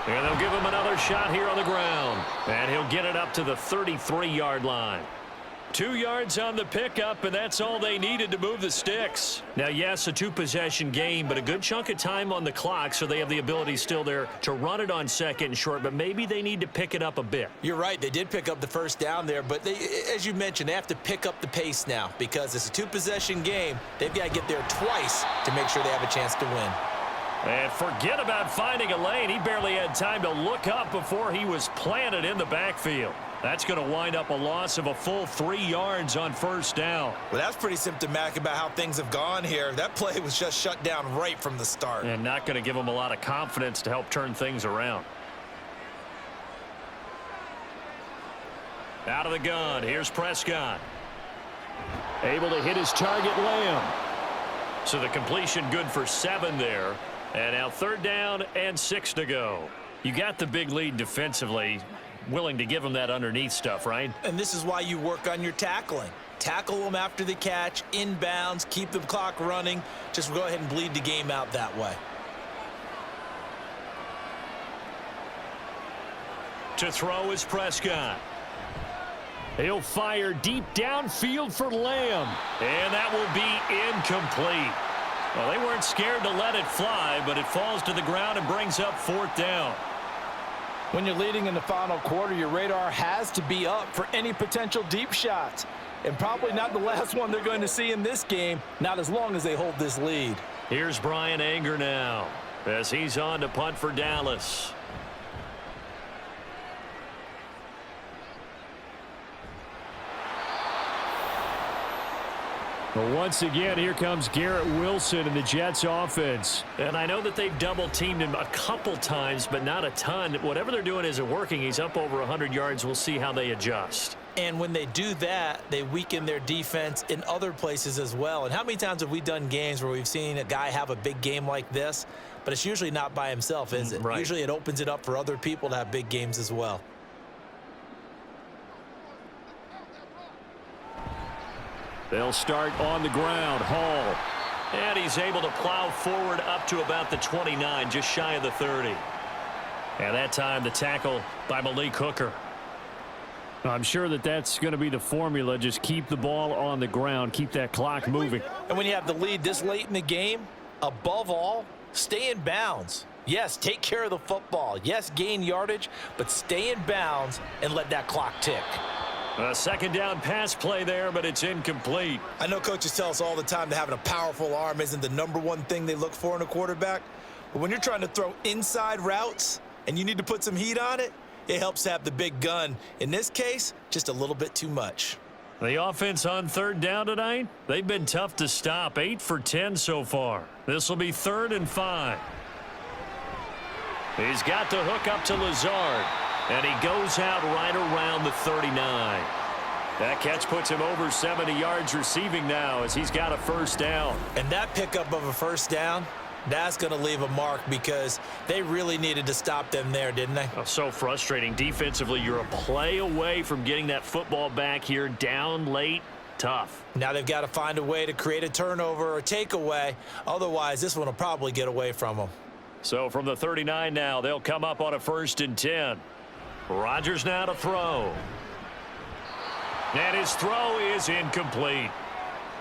And they'll give him another shot here on the ground. And he'll get it up to the 33-yard line. 2 yards on the pickup, and that's all they needed to move the sticks. Now, yes, a 2-possession game, but a good chunk of time on the clock, so they have the ability still there to run it on second and short, but maybe they need to pick it up a bit. You're right. They did pick up the first down there, but they, as you mentioned, they have to pick up the pace now because it's a 2-possession game. They've got to get there twice to make sure they have a chance to win. And forget about finding a lane. He barely had time to look up before he was planted in the backfield. That's going to wind up a loss of a full 3 yards on first down. Well, that's pretty symptomatic about how things have gone here. That play was just shut down right from the start. And not going to give him a lot of confidence to help turn things around. Out of the gun, here's Prescott. Able to hit his target, Lamb. So the completion good for 7 there. And now 3rd down and 6 to go. You got the big lead defensively. Willing to give them that underneath stuff, right? And this is why you work on your tackling. Tackle them after the catch, inbounds, keep the clock running. Just go ahead and bleed the game out that way. To throw is Prescott. He'll fire deep downfield for Lamb. And that will be incomplete. Well, they weren't scared to let it fly, but it falls to the ground and brings up 4th down. When you're leading in the final quarter, your radar has to be up for any potential deep shots. And probably not the last one they're going to see in this game, not as long as they hold this lead. Here's Brian Anger now as he's on to punt for Dallas. Well, once again, here comes Garrett Wilson in the Jets offense. And I know that they've double-teamed him a couple times, but not a ton. Whatever they're doing isn't working. He's up over 100 yards. We'll see how they adjust. And when they do that, they weaken their defense in other places as well. And how many times have we done games where we've seen a guy have a big game like this, but it's usually not by himself, is it? Right. Usually it opens it up for other people to have big games as well. They'll start on the ground. Hall. And he's able to plow forward up to about the 29, just shy of the 30. And that time the tackle by Malik Hooker. I'm sure that that's going to be the formula. Just keep the ball on the ground. Keep that clock moving. And when you have the lead this late in the game, above all, Stay in bounds. Yes, take care of the football. Yes, gain yardage, but stay in bounds and let that clock tick. A second down pass play there, but it's incomplete. I know coaches tell us all the time that having a powerful arm isn't the #1 thing they look for in a quarterback. But when you're trying to throw inside routes and you need to put some heat on it, it helps to have the big gun. In this case, just a little bit too much. The offense on third down tonight, they've been tough to stop. 8 for 10 so far. This will be 3rd and 5. He's got the hook up to Lazard, and he goes out right around the 39. That catch puts him over 70 yards receiving now as he's got a first down. And that pickup of a first down, that's going to leave a mark because they really needed to stop them there, didn't they? Oh, so frustrating. Defensively, you're a play away from getting that football back here, down late. Tough. Now they've got to find a way to create a turnover or takeaway. Otherwise, this one will probably get away from them. So from the 39 now, they'll come up on a 1st and 10. Rodgers now to throw. And his throw is incomplete.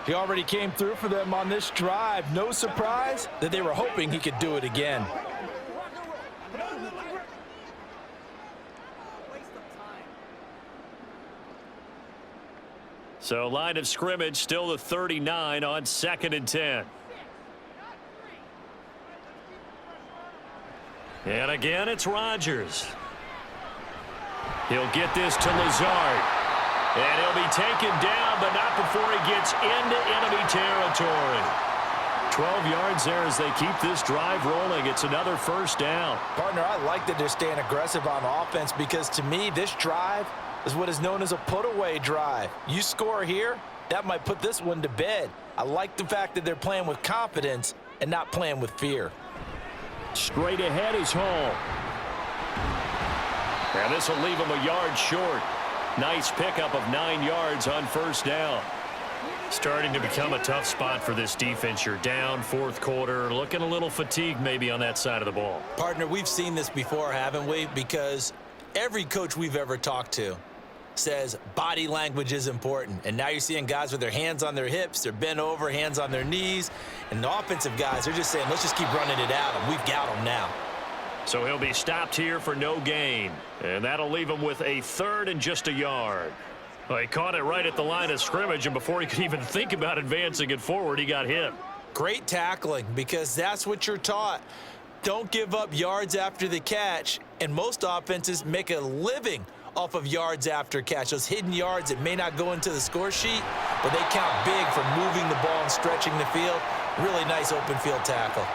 He already came through for them on this drive. No surprise that they were hoping he could do it again. So line of scrimmage still the 39 on 2nd and 10. And again, it's Rodgers. He'll get this to Lazard. And he'll be taken down, but not before he gets into enemy territory. 12 yards there as they keep this drive rolling. It's another first down. Partner, I like that they're staying aggressive on offense because to me, this drive is what is known as a put-away drive. You score here, that might put this one to bed. I like the fact that they're playing with confidence and not playing with fear. Straight ahead is Hall. And this will leave him a yard short. Nice pickup of 9 yards on first down. Starting to become a tough spot for this defense. You're down 4th quarter, looking a little fatigued maybe on that side of the ball. Partner, we've seen this before, haven't we? Because every coach we've ever talked to says body language is important. And now you're seeing guys with their hands on their hips, they're bent over, hands on their knees. And the offensive guys are just saying, let's just keep running it out, and we've got them now. So he'll be stopped here for no gain. And that'll leave him with a 3rd and just a yard. Well, he caught it right at the line of scrimmage, and before he could even think about advancing it forward, he got hit. Great tackling, because that's what you're taught. Don't give up yards after the catch, and most offenses make a living off of yards after catch. Those hidden yards that may not go into the score sheet, but they count big for moving the ball and stretching the field. Really nice open field tackle.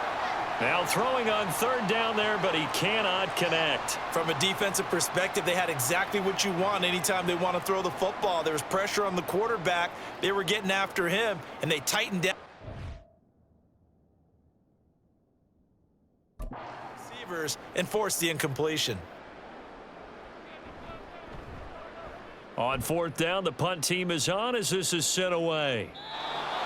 Now throwing on 3rd down there, but he cannot connect. From a defensive perspective, they had exactly what you want anytime they want to throw the football. There was pressure on the quarterback. They were getting after him, and they tightened down receivers and forced the incompletion. On 4th down, the punt team is on as this is sent away.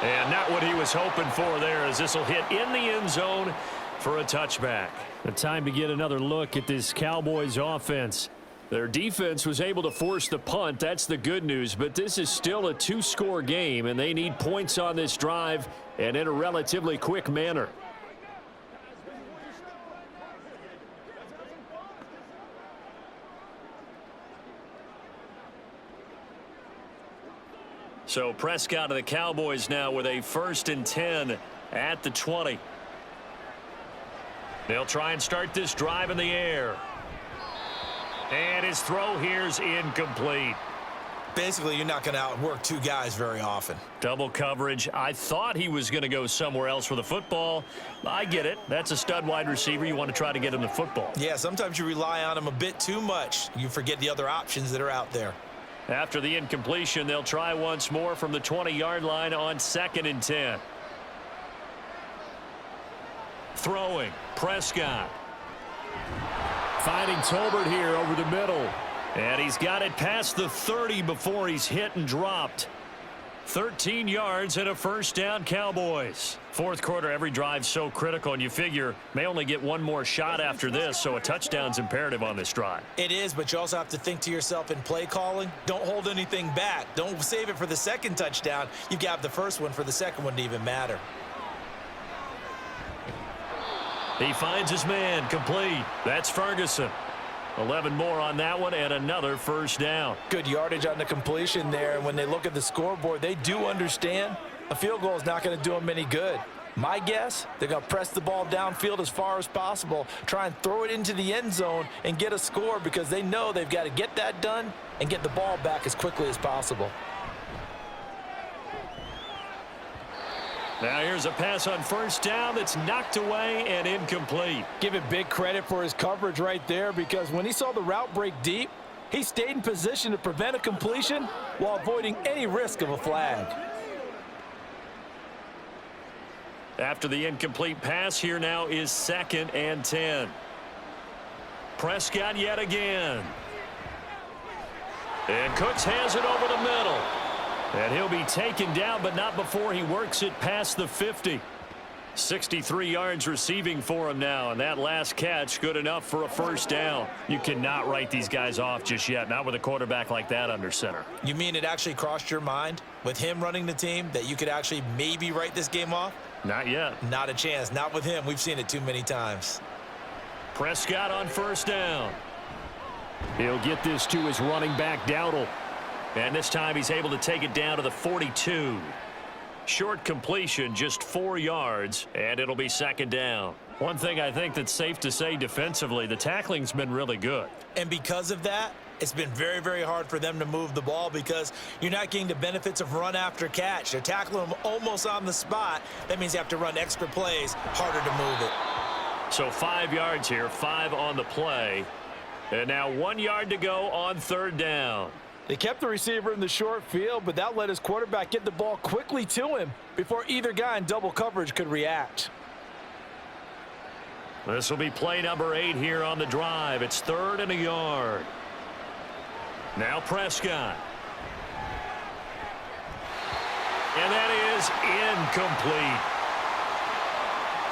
And not what he was hoping for there, as this will hit in the end zone for a touchback. The time to get another look at this Cowboys offense. Their defense was able to force the punt. That's the good news, but this is still a 2-score game, and they need points on this drive and in a relatively quick manner. So Prescott of the Cowboys now with a 1st and 10 at the 20. They'll try and start this drive in the air. And his throw here's incomplete. Basically, you're not going to outwork 2 guys very often. Double coverage. I thought he was going to go somewhere else with the football. I get it. That's a stud wide receiver. You want to try to get him the football. Yeah, sometimes you rely on him a bit too much. You forget the other options that are out there. After the incompletion, they'll try once more from the 20-yard line on 2nd and 10. Throwing, Prescott. Finding Tolbert here over the middle. And he's got it past the 30 before he's hit and dropped. 13 yards and a first down, Cowboys. 4th quarter, every drive's so critical, and you figure may only get one more shot after this, so a touchdown's imperative on this drive. It is, but you also have to think to yourself in play calling, don't hold anything back. Don't save it for the second touchdown. You've got the first one for the second one to even matter. He finds his man, complete. That's Ferguson. 11 more on that one and another first down. Good yardage on the completion there, and when they look at the scoreboard, they do understand a field goal is not going to do them any good. My guess, they're going to press the ball downfield as far as possible, try and throw it into the end zone and get a score because they know they've got to get that done and get the ball back as quickly as possible. Now here's a pass on first down that's knocked away and incomplete. Give it big credit for his coverage right there because when he saw the route break deep, he stayed in position to prevent a completion while avoiding any risk of a flag. After the incomplete pass, here now is 2nd and 10. Prescott yet again. And Cooks has it over the middle. And he'll be taken down, but not before he works it past the 50. 63 yards receiving for him now, and that last catch good enough for a first down. You cannot write these guys off just yet, not with a quarterback like that under center. You mean it actually crossed your mind with him running the team that you could actually maybe write this game off? Not yet. Not a chance. Not with him. We've seen it too many times. Prescott on first down. He'll get this to his running back, Dowdle. And this time he's able to take it down to the 42. Short completion, just 4 yards, and it'll be 2nd down. One thing I think that's safe to say defensively, the tackling's been really good. And because of that, it's been very, very hard for them to move the ball because you're not getting the benefits of run after catch. They're tackling them almost on the spot. That means you have to run extra plays, harder to move it. So 5 yards here, 5 on the play. And now 1 yard to go on 3rd down. They kept the receiver in the short field, but that let his quarterback get the ball quickly to him before either guy in double coverage could react. This will be play number 8 here on the drive. It's 3rd and a yard. Now Prescott. And that is incomplete.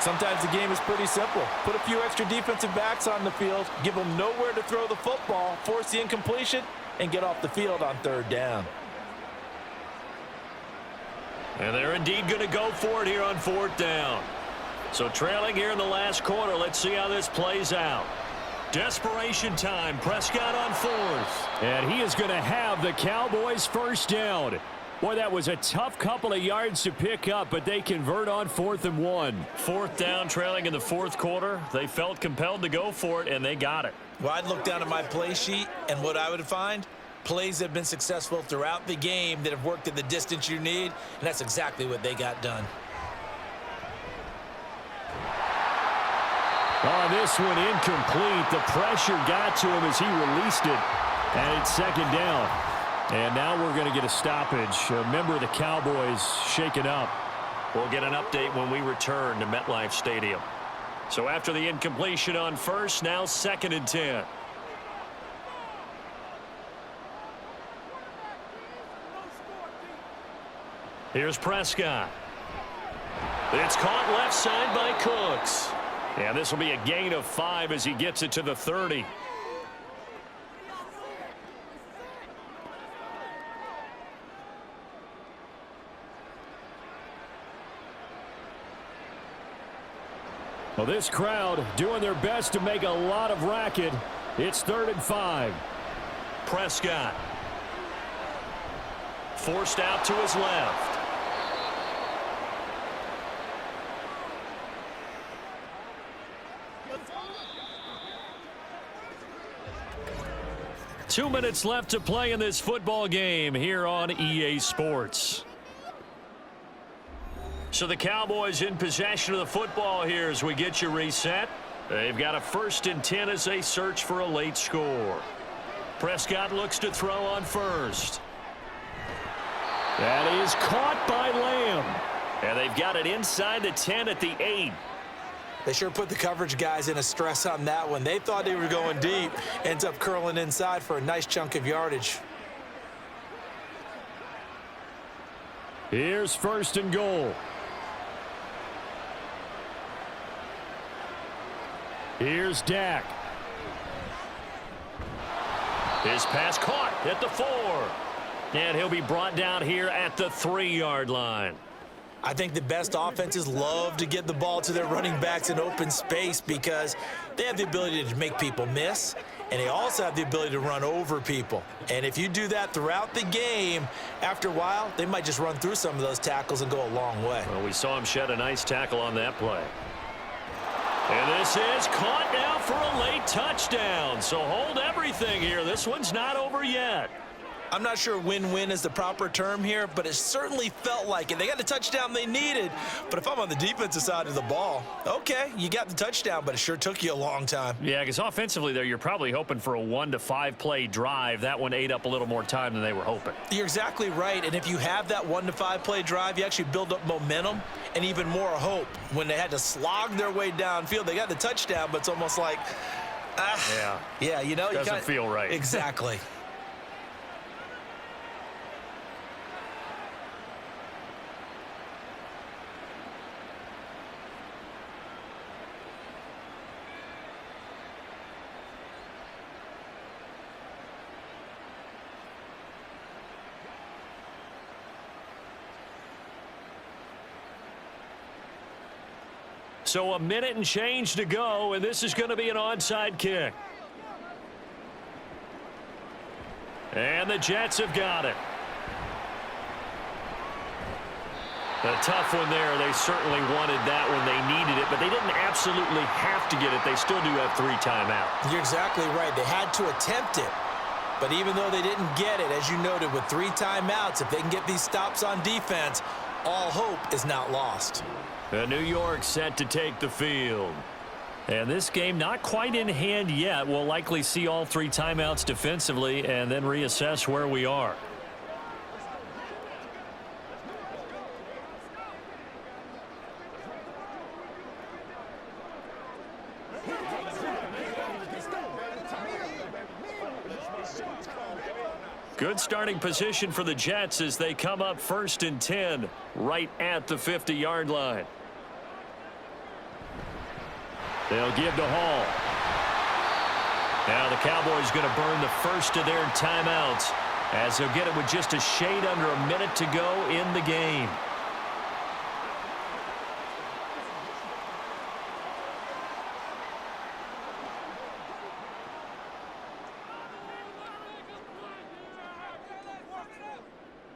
Sometimes the game is pretty simple. Put a few extra defensive backs on the field, give them nowhere to throw the football, force the incompletion, and get off the field on 3rd down. And they're indeed going to go for it here on 4th down. So trailing here in the last quarter, let's see how this plays out. Desperation time, Prescott on 4th. And he is going to have the Cowboys first down. Boy, that was a tough couple of yards to pick up, but they convert on 4th and 1. 4th down, trailing in the 4th quarter. They felt compelled to go for it, and they got it. Well, I'd look down at my play sheet, and what I would find, plays that have been successful throughout the game that have worked at the distance you need, and that's exactly what they got done. Oh, this one incomplete. The pressure got to him as he released it, and it's 2nd down. And now we're going to get a stoppage. A member of the Cowboys shaken up. We'll get an update when we return to MetLife Stadium. So after the incompletion on first, now 2nd and 10. Here's Prescott. It's caught left side by Cooks. And this will be a gain of 5 as he gets it to the 30. Well, this crowd doing their best to make a lot of racket. It's 3rd and 5. Prescott. Forced out to his left. Two minutes left to play in this football game here on EA Sports. So the Cowboys in possession of the football here as we get you reset. They've got a 1st and 10 as they search for a late score. Prescott looks to throw on first. That is caught by Lamb. And they've got it inside the 10 at the 8. They sure put the coverage guys in a stress on that one. They thought they were going deep. Ends up curling inside for a nice chunk of yardage. Here's 1st and goal. Here's Dak. His pass caught at the 4. And he'll be brought down here at the 3-yard line. I think the best offenses love to get the ball to their running backs in open space because they have the ability to make people miss, and they also have the ability to run over people. And if you do that throughout the game, after a while, they might just run through some of those tackles and go a long way. Well, we saw him shed a nice tackle on that play. And this is caught now for a late touchdown. So hold everything here. This one's not over yet. I'm not sure win-win is the proper term here, but it certainly felt like it. They got the touchdown they needed, but if I'm on the defensive side of the ball, okay, you got the touchdown, but it sure took you a long time. Yeah, because offensively there, you're probably hoping for a 1 to 5 play drive. That one ate up a little more time than they were hoping. You're exactly right, and if you have that 1 to 5 play drive, you actually build up momentum and even more hope. When they had to slog their way downfield, they got the touchdown, but it's almost like, yeah, you know, doesn't feel right. Exactly. So a minute and change to go, and this is going to be an onside kick. And the Jets have got it. A tough one there. They certainly wanted that when they needed it, but they didn't absolutely have to get it. They still do have 3 timeouts. You're exactly right. They had to attempt it. But even though they didn't get it, as you noted, with 3 timeouts, if they can get these stops on defense, all hope is not lost. New York set to take the field. And this game not quite in hand yet. We'll likely see all 3 timeouts defensively and then reassess where we are. Good starting position for the Jets as they come up 1st and 10 right at the 50-yard line. They'll give to Hall. Now the Cowboys going to burn the first of their timeouts as they'll get it with just a shade under a minute to go in the game.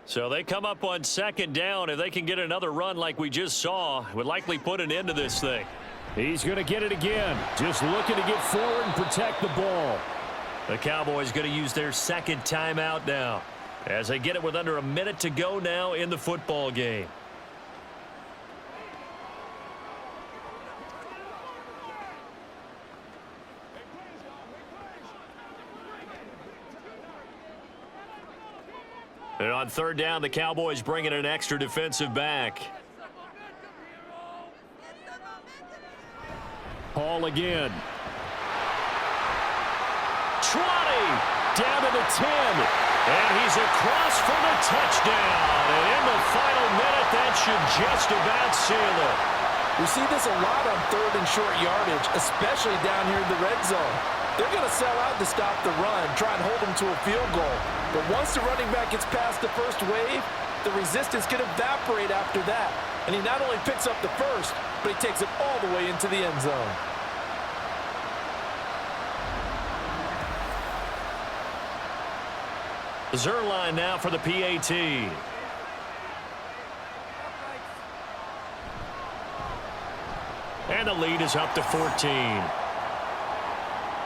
So they come up on 2nd down. If they can get another run like we just saw, would likely put an end to this thing. He's going to get it again. Just looking to get forward and protect the ball. The Cowboys going to use their 2nd timeout now as they get it with under a minute to go now in the football game. And on 3rd down, the Cowboys bring in an extra defensive back. Hall again. 20 down to the 10. And he's across for the touchdown. And in the final minute, that should just about seal it. We see this a lot on 3rd and short yardage, especially down here in the red zone. They're going to sell out to stop the run, try and hold them to a field goal. But once the running back gets past the first wave, the resistance can evaporate after that. And he not only picks up the first, but he takes it all the way into the end zone. Zerline now for the PAT. And the lead is up to 14.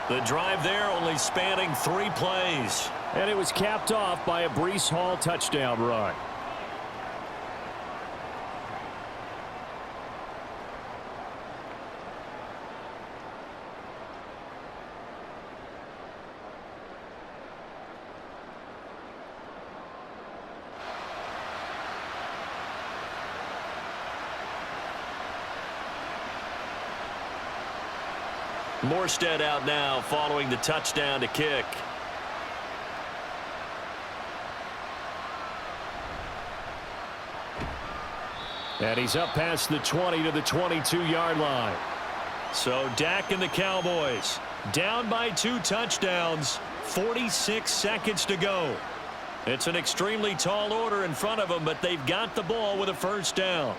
The drive there only spanning 3 plays. And it was capped off by a Breece Hall touchdown run. Morstead out now following the touchdown to kick. And he's up past the 20 to the 22-yard line. So Dak and the Cowboys down by 2 touchdowns, 46 seconds to go. It's an extremely tall order in front of them, but they've got the ball with a 1st down.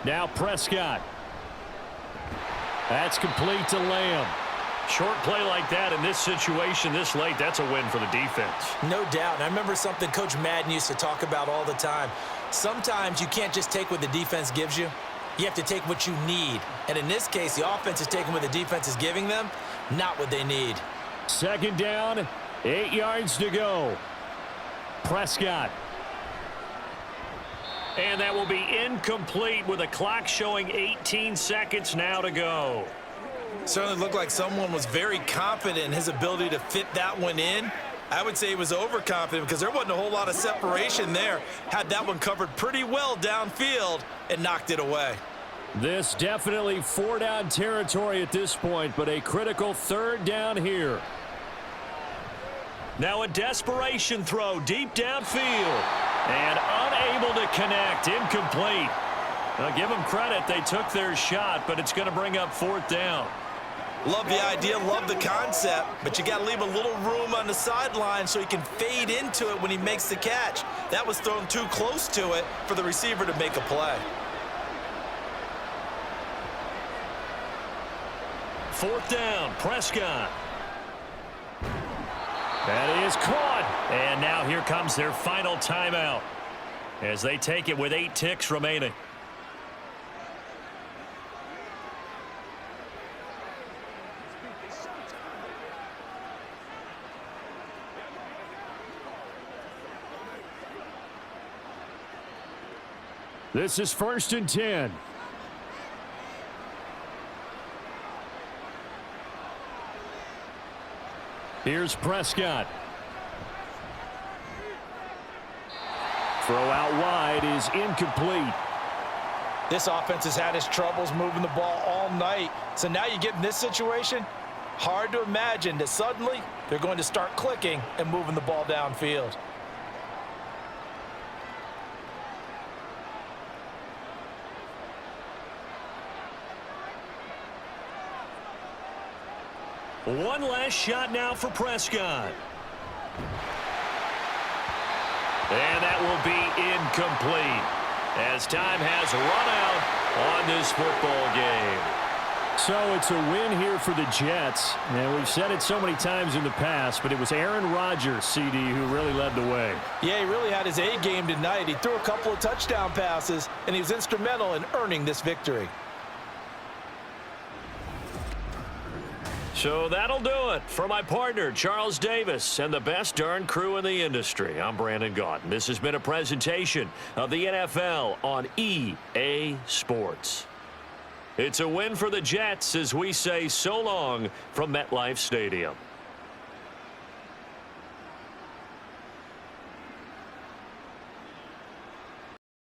Now Prescott. That's complete to Lamb. Short play like that in this situation this late, that's a win for the defense. No doubt. And I remember something Coach Madden used to talk about all the time. Sometimes you can't just take what the defense gives you. You have to take what you need. And in this case, the offense is taking what the defense is giving them, not what they need. Second down, 8 yards to go. Prescott. And that will be incomplete with a clock showing 18 seconds now to go. Certainly looked like someone was very confident in his ability to fit that one in. I would say he was overconfident because there wasn't a whole lot of separation there. Had that one covered pretty well downfield and knocked it away. This definitely 4-down territory at this point, but a critical 3rd down here. Now a desperation throw deep downfield. And unable to connect. Incomplete. Now give them credit. They took their shot, but it's going to bring up 4th down. Love the idea, love the concept, but you got to leave a little room on the sideline so he can fade into it when he makes the catch. That was thrown too close to it for the receiver to make a play. 4th down, Prescott. That is caught. And now here comes their final timeout as they take it with 8 ticks remaining. This is 1st and 10. Here's Prescott. Throw out wide is incomplete. This offense has had its troubles moving the ball all night. So now you get in this situation, hard to imagine that suddenly they're going to start clicking and moving the ball downfield. One last shot now for Prescott. And that will be incomplete as time has run out on this football game. So it's a win here for the Jets. And we've said it so many times in the past, but it was Aaron Rodgers, CD, who really led the way. Yeah, he really had his A game tonight. He threw a couple of touchdown passes, and he was instrumental in earning this victory. So that'll do it for my partner, Charles Davis, and the best darn crew in the industry. I'm Brandon Gaudin. This has been a presentation of the NFL on EA Sports. It's a win for the Jets as we say so long from MetLife Stadium.